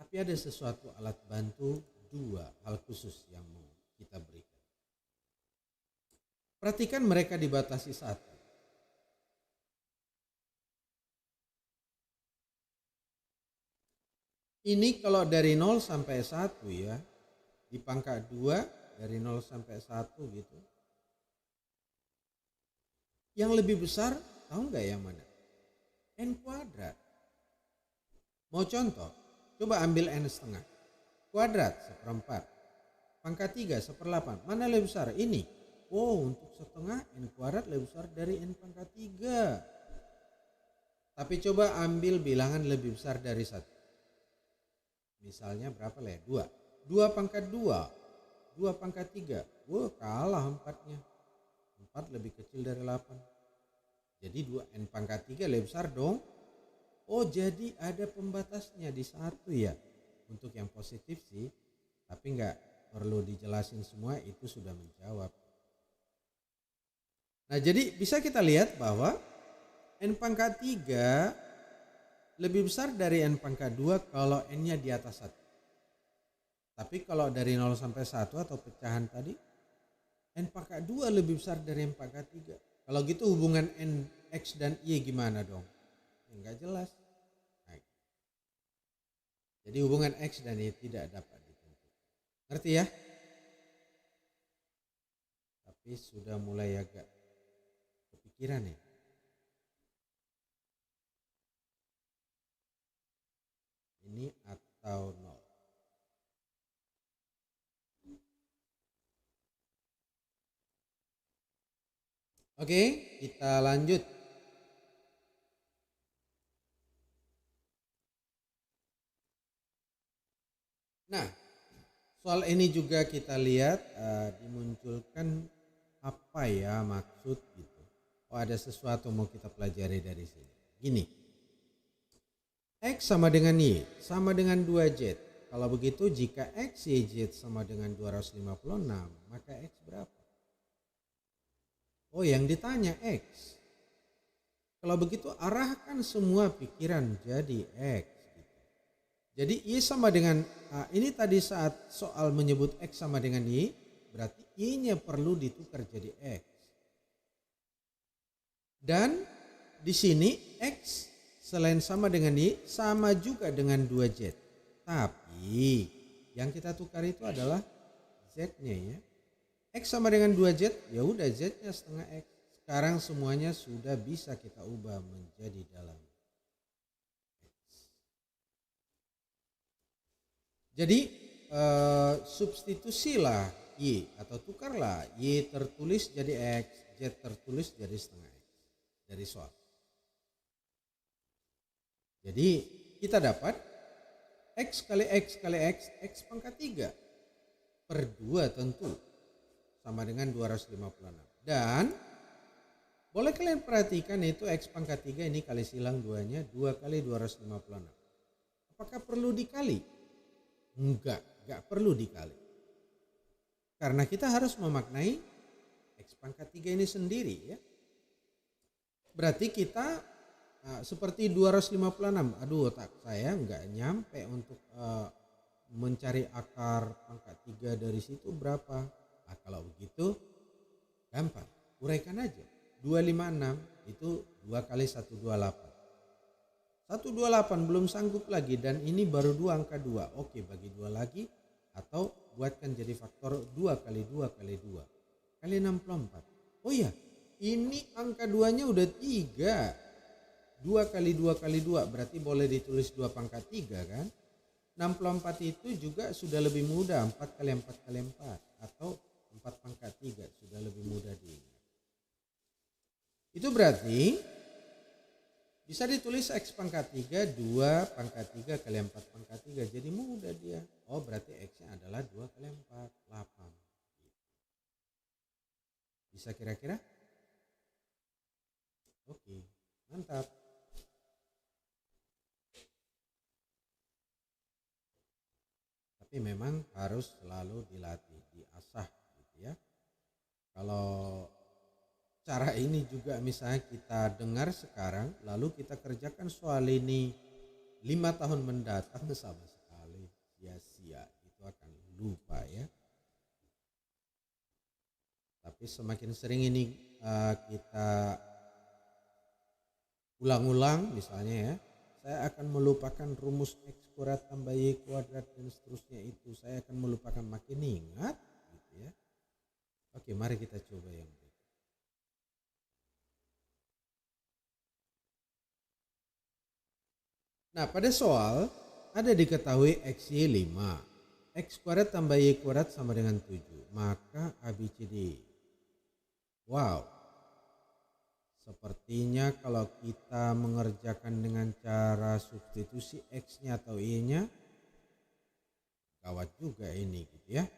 tapi ada sesuatu alat bantu 2 hal khusus yang mau kita berikan. Perhatikan mereka dibatasi 1. Ini kalau dari 0 sampai 1 ya, di pangkat 2 dari 0 sampai 1 gitu. Yang lebih besar tahu nggak yang mana? N kuadrat. Mau contoh? Coba ambil N setengah. Kuadrat 1/4. Pangkat 3 1/8. Mana lebih besar? Ini. Oh untuk setengah N kuadrat lebih besar dari N pangkat 3. Tapi coba ambil bilangan lebih besar dari 1. Misalnya berapa lah ya? 2. 2 pangkat 2. 2 pangkat 3. Wah kalah 4-nya. 4 lebih kecil dari 8. Jadi 2 N pangkat 3 lebih besar dong. Oh jadi ada pembatasnya di 1 ya. Untuk yang positif sih. Tapi enggak perlu dijelasin semua, itu sudah menjawab. Nah jadi bisa kita lihat bahwa N pangkat 3 lebih besar dari N pangkat 2 kalau N-nya di atas 1. Tapi kalau dari 0 sampai 1 atau pecahan tadi, N pangkat 2 lebih besar dari N pangkat 3. Kalau gitu hubungan N, X dan Y gimana dong? Enggak jelas. Nah, jadi hubungan X dan Y tidak dapat ditentukan. Ngerti ya? Tapi sudah mulai agak kepikiran ya. Ini atau 0. Oke, kita lanjut. Nah, soal ini juga kita lihat dimunculkan apa ya maksud gitu. Oh ada sesuatu mau kita pelajari dari sini. Gini. X sama dengan Y sama dengan 2Z. Kalau begitu jika X, Y, Z sama dengan 256, maka X berapa? Oh, yang ditanya X. Kalau begitu arahkan semua pikiran jadi X. Jadi Y sama dengan, ini tadi saat soal menyebut X sama dengan Y, berarti Y-nya perlu ditukar jadi X. Dan di sini X selain sama dengan Y, sama juga dengan 2Z. Tapi yang kita tukar itu adalah Z-nya ya. X sama dengan 2Z, ya udah Z-nya setengah X. Sekarang semuanya sudah bisa kita ubah menjadi dalam X. Jadi substitusilah Y atau tukarlah Y tertulis jadi X, Z tertulis jadi setengah X dari soal. Jadi kita dapat X kali X kali X, X pangkat 3 per 2 tentu sama dengan 256. Dan boleh kalian perhatikan itu X pangkat 3 ini kali silang 2-nya 2 kali 256. Apakah perlu dikali? Enggak perlu dikali. Karena kita harus memaknai X pangkat 3 ini sendiri ya. Berarti kita seperti 256. Aduh, otak saya enggak nyampe untuk mencari akar pangkat 3 dari situ berapa. Nah, kalau begitu gampang, uraikan aja. 256 itu 2 kali 128. 128 belum sanggup lagi dan ini baru 2 angka 2. Oke, bagi 2 lagi atau buatkan jadi faktor 2 kali 2 kali 2 kali 64. Oh iya, ini angka 2-nya udah 3. 2 kali 2 kali 2 berarti boleh ditulis 2 pangkat 3 kan. 64 itu juga sudah lebih mudah, 4 kali 4 kali 4 atau 4 pangkat 3 sudah lebih mudah diingat. Itu berarti bisa ditulis X pangkat 3, 2 pangkat 3 kali 4 pangkat 3. Jadi mudah dia. Oh, berarti X-nya adalah 2 kali 4, 8. Bisa kira-kira? Oke, mantap. Tapi memang harus selalu dilatih, diasah gitu ya. Kalau cara ini juga misalnya kita dengar sekarang lalu kita kerjakan soal ini 5 tahun mendatang sama sekali sia-sia, itu akan lupa ya. Tapi semakin sering ini kita ulang-ulang misalnya ya, saya akan melupakan rumus X kuadrat tambah Y kuadrat dan seterusnya itu, saya akan melupakan, makin ingat gitu ya. Oke, mari kita coba yang berikut. Nah, pada soal ada diketahui X, Y 5. X kuadrat tambah Y kuadrat sama dengan 7. Maka ABCD. Wow. Sepertinya kalau kita mengerjakan dengan cara substitusi X-nya atau Y-nya, gawat juga ini gitu ya.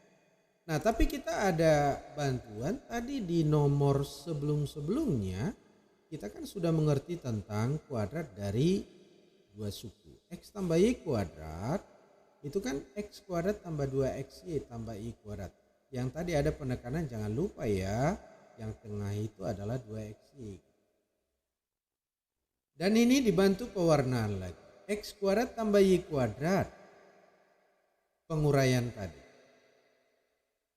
Nah, tapi kita ada bantuan tadi di nomor sebelum-sebelumnya. Kita kan sudah mengerti tentang kuadrat dari dua suku. X tambah Y kuadrat itu kan X kuadrat tambah 2XY tambah Y kuadrat. Yang tadi ada penekanan jangan lupa ya, yang tengah itu adalah 2XY. Dan ini dibantu pewarnaan lagi. X kuadrat tambah Y kuadrat, penguraian tadi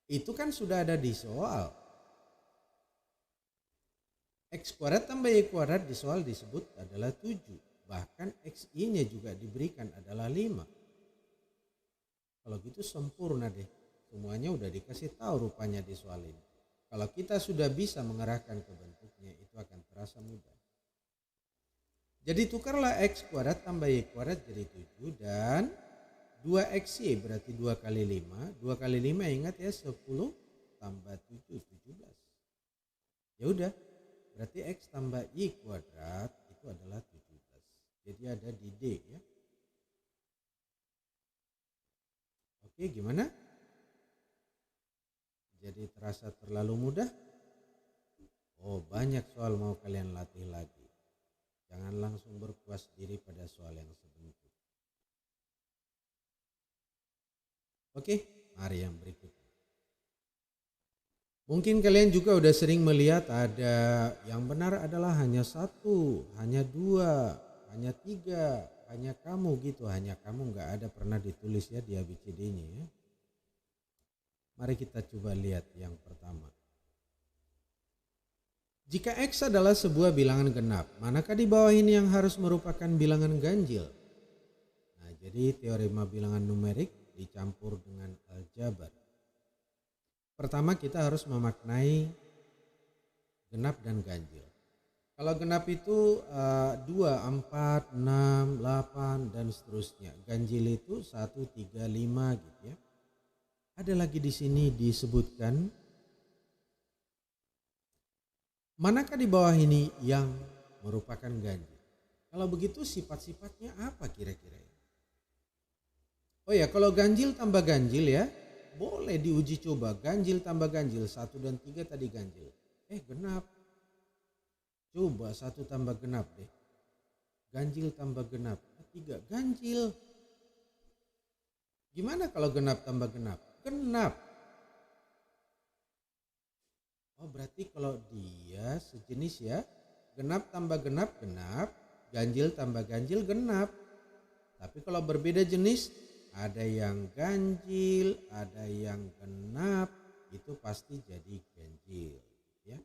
itu kan sudah ada di soal. X kuadrat tambah Y kuadrat di soal disebut adalah 7. Bahkan XI-nya juga diberikan adalah 5. Kalau gitu sempurna deh. Semuanya udah dikasih tahu rupanya di soal ini. Kalau kita sudah bisa mengarahkan ke bentuknya, itu akan terasa mudah. Jadi tukarlah X kuadrat tambah Y kuadrat jadi 7 dan 2XY berarti 2 kali 5. 2 kali 5 ingat ya 10 tambah 7, 17. Ya udah, berarti X tambah Y kuadrat itu adalah 17. Jadi ada di D ya. Oke, gimana? Jadi terasa terlalu mudah? Oh, banyak soal mau kalian latih lagi. Jangan langsung berpuas diri pada soal yang sebentuk. Oke, mari yang berikutnya. Mungkin kalian juga udah sering melihat ada yang benar adalah hanya satu, hanya dua, hanya tiga, hanya kamu gitu. Hanya kamu nggak ada pernah ditulis ya di ABCD-nya ya. Mari kita coba lihat yang pertama. Jika X adalah sebuah bilangan genap, manakah di bawah ini yang harus merupakan bilangan ganjil? Nah, jadi teorema bilangan numerik dicampur dengan aljabar. Pertama kita harus memaknai genap dan ganjil. Kalau genap itu 2, 4, 6, 8 dan seterusnya. Ganjil itu 1, 3, 5 gitu ya. Ada lagi di sini disebutkan manakah di bawah ini yang merupakan ganjil. Kalau begitu sifat-sifatnya apa kira-kira? Oh ya, kalau ganjil tambah ganjil ya, boleh diuji coba. Ganjil tambah ganjil, 1 dan 3 tadi ganjil. Genap. Coba 1 tambah genap deh. Ganjil tambah genap, 3 ganjil. Gimana kalau genap tambah genap? Genap. Oh berarti kalau dia sejenis ya, genap tambah genap, genap. Ganjil tambah ganjil, genap. Tapi kalau berbeda jenis, ada yang ganjil, ada yang genap, itu pasti jadi ganjil ya.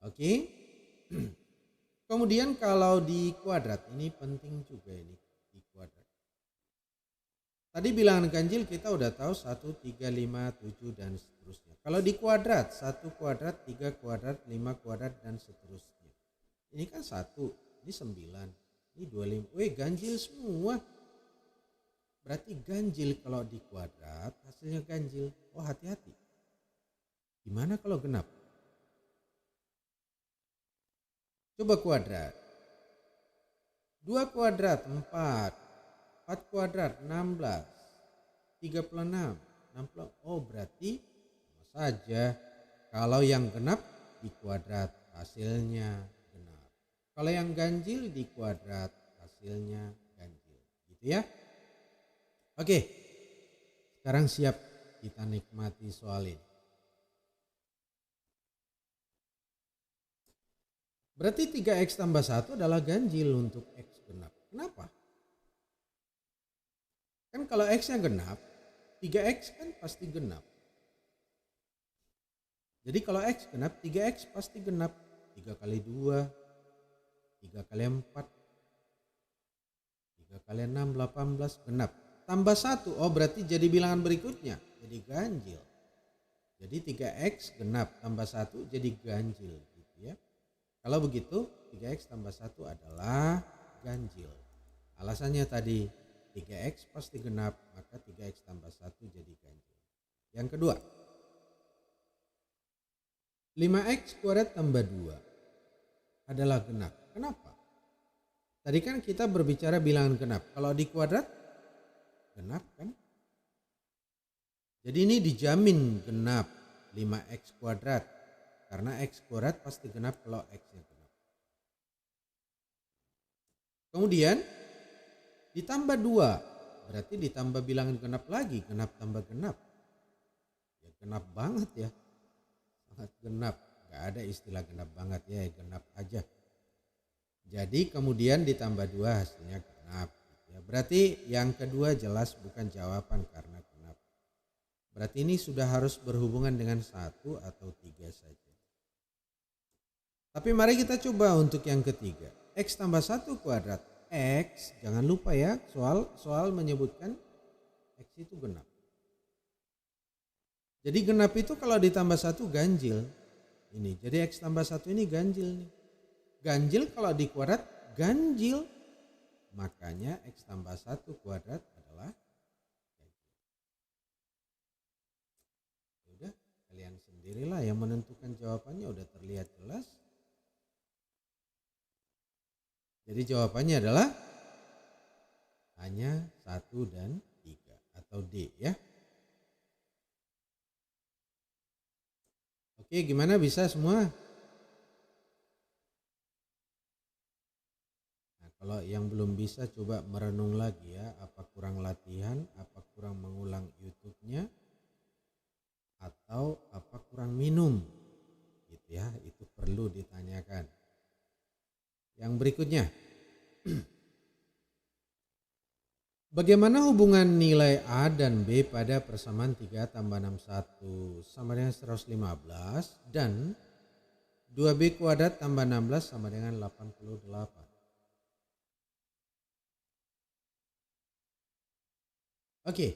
Oke. Kemudian kalau di kuadrat, ini penting juga ini di kuadrat. Tadi bilangan ganjil kita udah tahu 1, 3, 5, 7 dan seterusnya. Kalau di kuadrat, 1 kuadrat, 3 kuadrat, 5 kuadrat dan seterusnya. Ini kan 1, ini 9. Ini 25, ganjil semua. Berarti ganjil kalau di kuadrat hasilnya ganjil. Oh hati-hati. Gimana kalau genap? Coba kuadrat. 2 kuadrat 4. 4 kuadrat 16. 36. 60. Oh berarti sama saja. Kalau yang genap di kuadrat hasilnya genap. Kalau yang ganjil di kuadrat hasilnya ganjil, gitu ya. Oke, sekarang siap kita nikmati soal ini. Berarti 3X tambah 1 adalah ganjil untuk X genap. Kenapa? Kan kalau X-nya genap, 3X kan pasti genap. Jadi kalau X genap, 3X pasti genap. 3 kali 2. 3 kali 4, 3 kali 6, 18, genap. Tambah 1, oh berarti jadi bilangan berikutnya, jadi ganjil. Jadi 3X genap tambah 1 jadi ganjil gitu ya. Kalau begitu 3X tambah 1 adalah ganjil. Alasannya tadi 3X pasti genap, maka 3X tambah 1 jadi ganjil. Yang kedua, 5X kuadrat tambah 2 adalah genap. Kenapa? Tadi kan kita berbicara bilangan genap. Kalau di kuadrat genap kan? Jadi ini dijamin genap 5X kuadrat. Karena X kuadrat pasti genap kalau X-nya genap. Kemudian ditambah 2. Berarti ditambah bilangan genap lagi. Genap tambah genap. Ya genap banget ya. Sangat genap. Gak ada istilah genap banget ya. Genap aja. Jadi kemudian ditambah 2 hasilnya genap. Ya, berarti yang kedua jelas bukan jawaban karena genap. Berarti ini sudah harus berhubungan dengan 1 atau 3 saja. Tapi mari kita coba untuk yang ketiga. X tambah 1 kuadrat. X, jangan lupa ya, soal menyebutkan X itu genap. Jadi genap itu kalau ditambah 1 ganjil. Ini, jadi X tambah 1 ini ganjil nih. Ganjil kalau di kuadrat ganjil. Makanya X tambah 1 kuadrat adalah ganjil. Udah, kalian sendirilah yang menentukan jawabannya, udah terlihat jelas. Jadi jawabannya adalah hanya 1 dan 3 atau D ya. Oke, gimana bisa semua? Kalau yang belum bisa coba merenung lagi ya, apa kurang latihan, apa kurang mengulang YouTube-nya, atau apa kurang minum gitu ya, itu perlu ditanyakan. Yang berikutnya, bagaimana hubungan nilai A dan B pada persamaan 3 tambah 61 sama dengan 115 dan 2B kuadrat tambah 16 sama dengan 88. Oke,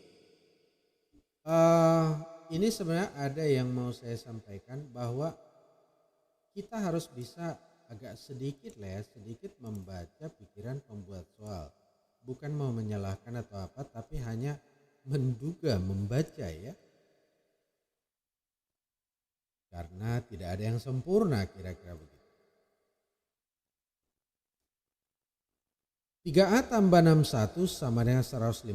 ini sebenarnya ada yang mau saya sampaikan bahwa kita harus bisa agak sedikit lah ya, sedikit membaca pikiran pembuat soal. Bukan mau menyalahkan atau apa, tapi hanya menduga, membaca ya. Karena tidak ada yang sempurna kira-kira begitu. 3A tambah 61 sama dengan 115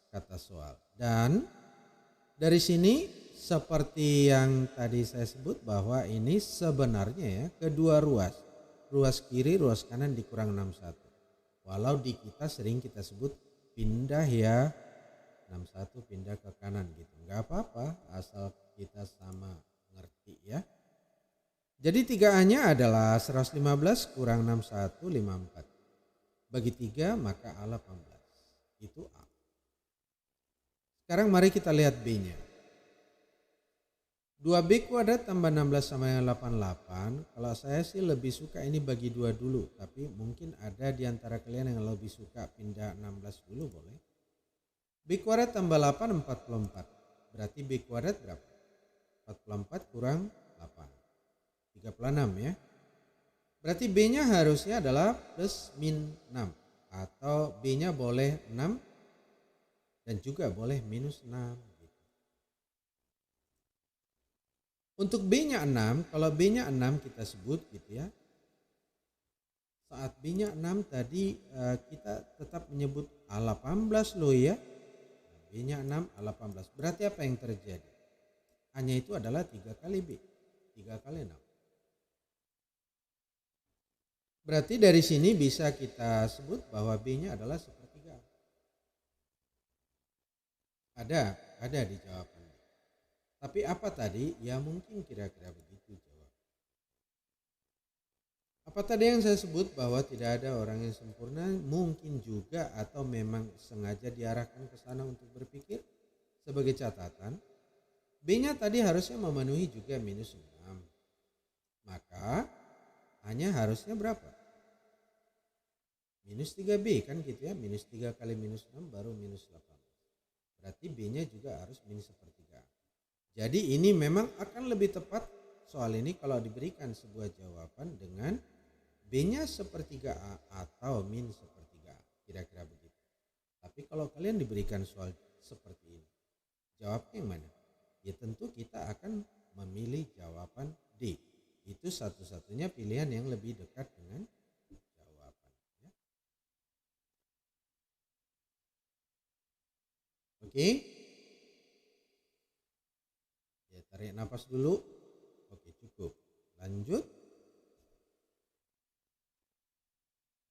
kata soal. Dan dari sini seperti yang tadi saya sebut bahwa ini sebenarnya ya kedua ruas. Ruas kiri, ruas kanan dikurang 61. Walau di kita sering kita sebut pindah ya, 61 pindah ke kanan gitu. Enggak apa-apa asal kita sama ngerti ya. Jadi 3A-nya adalah 115 kurang 61, 54. Bagi 3 maka A 18. Itu A. Sekarang mari kita lihat B-nya. 2B kuadrat tambah 16 sama dengan 88. Kalau saya sih lebih suka ini bagi 2 dulu. Tapi mungkin ada di antara kalian yang lebih suka pindah 16 dulu boleh. B kuadrat tambah 8, 44. Berarti B kuadrat berapa? 44 kurang 8. 36 ya. Berarti B-nya harusnya adalah plus min 6. Atau B-nya boleh 6. Dan juga boleh minus 6 gitu. Untuk B-nya 6, kalau B-nya 6 kita sebut gitu ya. Saat B-nya 6 tadi kita tetap menyebut A18 loh ya. B-nya 6, A18. Berarti apa yang terjadi? A-nya itu adalah 3 kali B. 3 kali 6. Berarti dari sini bisa kita sebut bahwa B-nya adalah sepertiga. Ada di jawaban. Tapi apa tadi? Ya mungkin kira-kira begitu jawab. Apa tadi yang saya sebut bahwa tidak ada orang yang sempurna? Mungkin juga atau memang sengaja diarahkan ke sana untuk berpikir. Sebagai catatan, B-nya tadi harusnya memenuhi juga minus 6. Maka A-nya harusnya berapa? Minus 3B kan gitu ya. Minus 3 kali minus 6 baru minus 8. Berarti B-nya juga harus min sepertiga. Jadi ini memang akan lebih tepat soal ini kalau diberikan sebuah jawaban dengan B-nya sepertiga A atau min sepertiga A. Kira-kira begitu. Tapi kalau kalian diberikan soal seperti ini, jawabnya yang mana? Ya tentu kita akan memilih jawaban D. Itu satu-satunya pilihan yang lebih dekat dengan jawaban. Ya. Oke. Ya, tarik nafas dulu. Oke, cukup. Lanjut.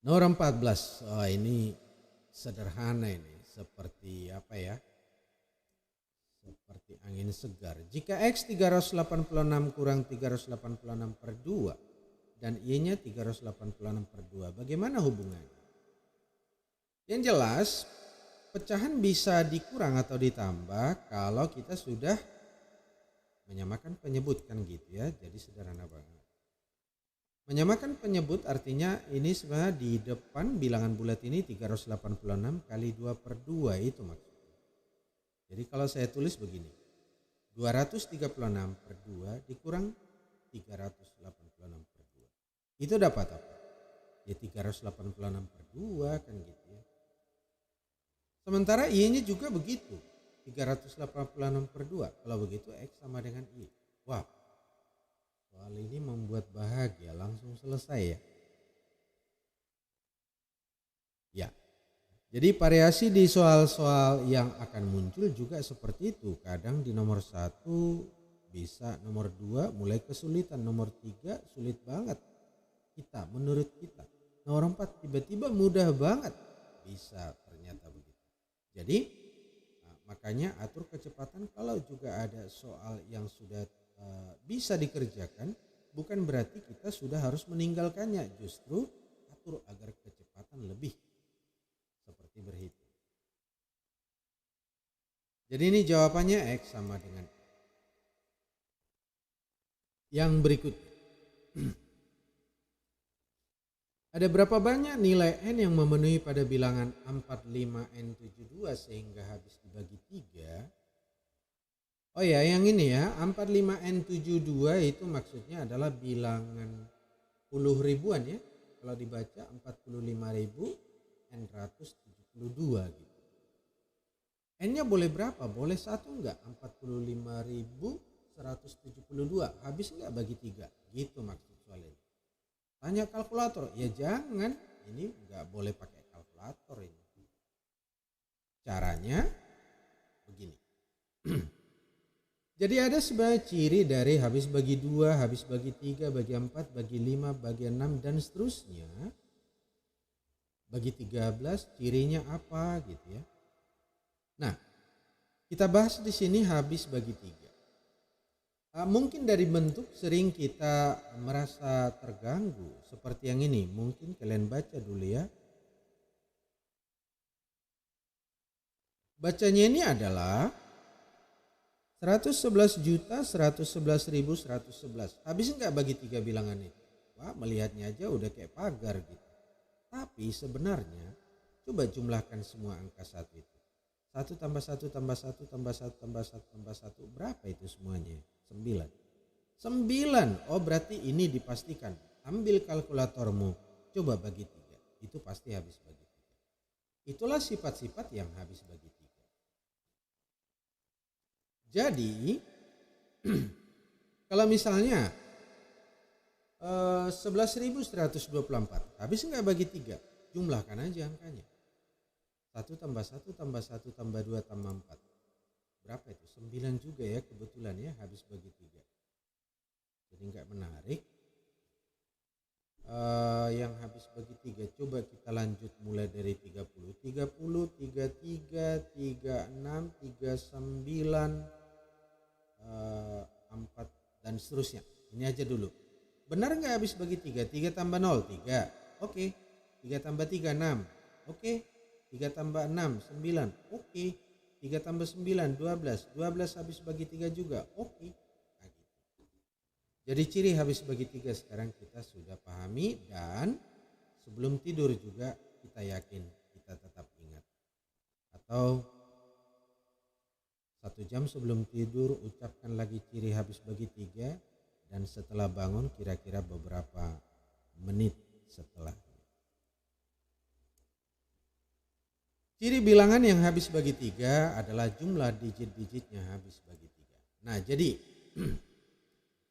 Nomor 14. Oh, ini sederhana ini. Seperti apa ya? Seperti angin segar. Jika X 386 kurang 386 per 2 dan Y-nya 386 per 2, bagaimana hubungannya? Yang jelas, pecahan bisa dikurang atau ditambah kalau kita sudah menyamakan penyebut kan gitu ya. Jadi sederhana banget. Menyamakan penyebut artinya ini sebenarnya di depan bilangan bulat ini 386 kali 2 per 2 itu maksudnya. Jadi kalau saya tulis begini, 236 per 2 dikurang 386 per 2. Itu dapat apa? Ya 386 per 2 kan gitu ya. Sementara Y-nya juga begitu. 386 per 2. Kalau begitu X sama dengan Y. Wah, soal ini membuat bahagia. Langsung selesai ya. Ya. Jadi variasi di soal-soal yang akan muncul juga seperti itu. Kadang di nomor 1 bisa, nomor 2 mulai kesulitan, nomor 3 sulit banget. Menurut kita. nomor 4 tiba-tiba mudah banget bisa ternyata begitu. Jadi makanya atur kecepatan kalau juga ada soal yang sudah bisa dikerjakan, bukan berarti kita sudah harus meninggalkannya, justru atur agar kecepatan lebih seperti berhitung. Jadi ini jawabannya X sama dengan Y. Yang berikutnya. Ada berapa banyak nilai N yang memenuhi pada bilangan 45N72 sehingga habis dibagi 3? Oh ya, yang ini ya, 45N72 itu maksudnya adalah bilangan puluh ribuan ya. Kalau dibaca 45.000N172 gitu. N-nya boleh berapa? Boleh 1 enggak? 45.172. Habis enggak bagi 3? Gitu maksud soal ini. Tanya kalkulator, ya jangan, ini nggak boleh pakai kalkulator ini. Caranya begini. Jadi ada sebuah ciri dari habis bagi 2, habis bagi 3, bagi 4, bagi 5, bagi 6 dan seterusnya. Bagi 13 cirinya apa gitu ya. Nah, kita bahas di sini habis bagi 3. Mungkin dari bentuk sering kita merasa terganggu seperti yang ini. Mungkin kalian baca dulu ya. Bacanya ini adalah 111.111.111. Habis enggak bagi 3 bilangan itu? Wah, melihatnya aja udah kayak pagar gitu. Tapi sebenarnya coba jumlahkan semua angka 1 itu. 1 tambah 1 tambah 1 tambah 1 tambah 1 tambah 1. Berapa itu semuanya? 9. Oh berarti ini dipastikan. Ambil kalkulatormu, coba bagi 3. Itu pasti habis bagi 3. Itulah sifat-sifat yang habis bagi 3. Jadi kalau misalnya 11.124 habis enggak bagi 3? Jumlahkan aja angkanya. 1 tambah 1 tambah 1 tambah 2 tambah 4. Berapa itu? 9 juga ya kebetulan ya habis bagi 3. Jadi enggak menarik. Yang habis bagi 3 coba kita lanjut mulai dari 30. 30, 33, 36, 39, 4 dan seterusnya. Ini aja dulu. Benar enggak habis bagi 3? 3 tambah 0, 3. Oke. 3 tambah 3, 6. Oke. 3 tambah 6, 9. Oke. 3 tambah 9, 12. 12 habis bagi 3 juga. Oke. Nah, gitu. Jadi ciri habis bagi 3 sekarang kita sudah pahami, dan sebelum tidur juga kita yakin kita tetap ingat. Atau 1 jam sebelum tidur ucapkan lagi ciri habis bagi 3, dan setelah bangun kira-kira beberapa menit setelah. Ciri bilangan yang habis bagi 3 adalah jumlah digit-digitnya habis bagi 3. Nah, jadi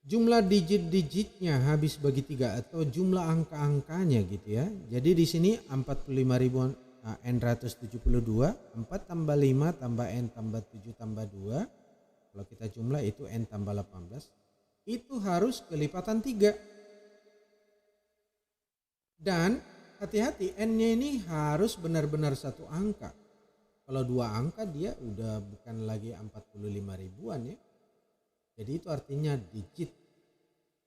jumlah digit-digitnya habis bagi 3 atau jumlah angka-angkanya gitu ya. Jadi di sini 45.000 N172, 4 tambah 5 tambah N tambah 7 tambah 2. Kalau kita jumlah itu N tambah 18. Itu harus kelipatan 3. Dan hati-hati, N-nya ini harus benar-benar 1 angka. Kalau 2 angka dia udah bukan lagi 45 ribuan ya. Jadi itu artinya digit.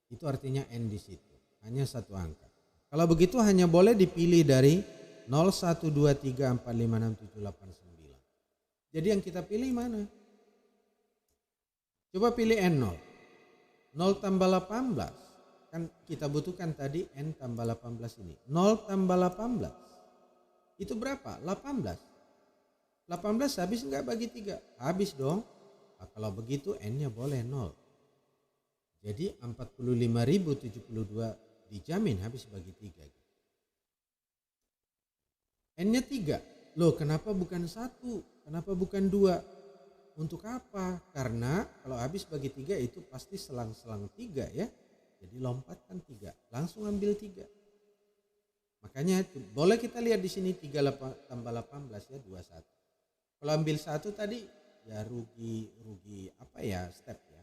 Itu artinya N di situ. Hanya 1 angka. Kalau begitu hanya boleh dipilih dari 0, 1, 2, 3, 4, 5, 6, 7, 8, 9. Jadi yang kita pilih mana? Coba pilih N0. 0 tambah 18. Kan kita butuhkan tadi N tambah 18 ini. 0 tambah 18. Itu berapa? 18. 18 habis enggak bagi 3? Habis dong. Nah, kalau begitu N-nya boleh 0. Jadi 45.072 dijamin habis bagi 3. N-nya 3. Loh, kenapa bukan 1? Kenapa bukan 2? Untuk apa? Karena kalau habis bagi 3 itu pasti selang-selang 3 ya. Jadi lompatkan 3, langsung ambil 3. Makanya boleh kita lihat di sini 3 tambah 18 ya 21. Kalau ambil 1 tadi ya rugi apa ya step ya.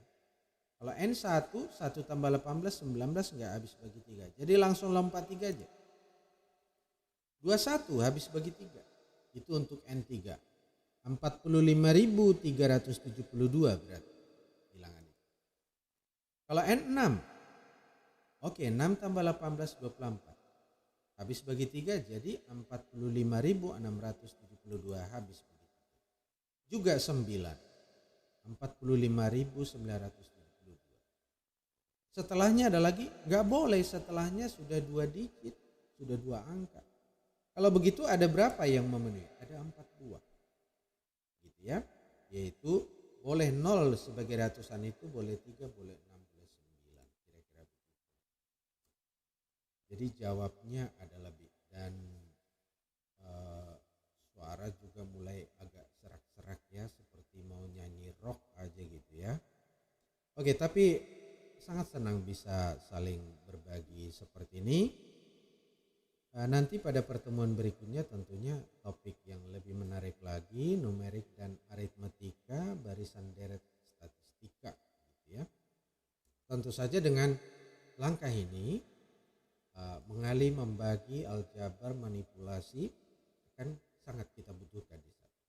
Kalau N1 1 tambah 18 19 enggak habis bagi 3. Jadi langsung lompat 3 aja. 21 habis bagi 3. Itu untuk N3. 45.372 berarti bilangan itu. Kalau N6, oke, 6 tambah 18, 24. Habis bagi 3 jadi 45.672 habis bagi 3. Juga 9. 45.972. Setelahnya ada lagi? Nggak boleh, setelahnya sudah 2 digit, sudah 2 angka. Kalau begitu ada berapa yang memenuhi? Ada 4 buah. Gitu ya. Yaitu boleh 0 sebagai ratusan itu, boleh 3, boleh 6, boleh 9. Kira-kira begitu. Jadi jawabnya ada lebih. Dan suara juga mulai agak serak-serak ya, seperti mau nyanyi rock aja gitu ya. Oke, tapi sangat senang bisa saling berbagi seperti ini. Nanti pada pertemuan berikutnya tentunya topik yang lebih menarik lagi, numerik dan aritmetika, barisan deret statistika gitu ya. Tentu saja dengan langkah ini mengali, membagi, aljabar, manipulasi akan sangat kita butuhkan di sana.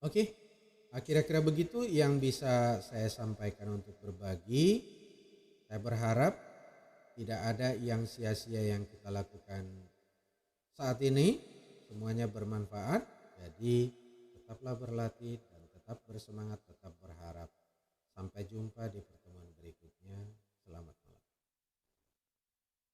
Oke, kira-kira begitu yang bisa saya sampaikan untuk berbagi. Saya berharap tidak ada yang sia-sia yang kita lakukan saat ini. Semuanya bermanfaat. Jadi tetaplah berlatih dan tetap bersemangat, tetap berharap. Sampai jumpa di pertemuan berikutnya. Selamat.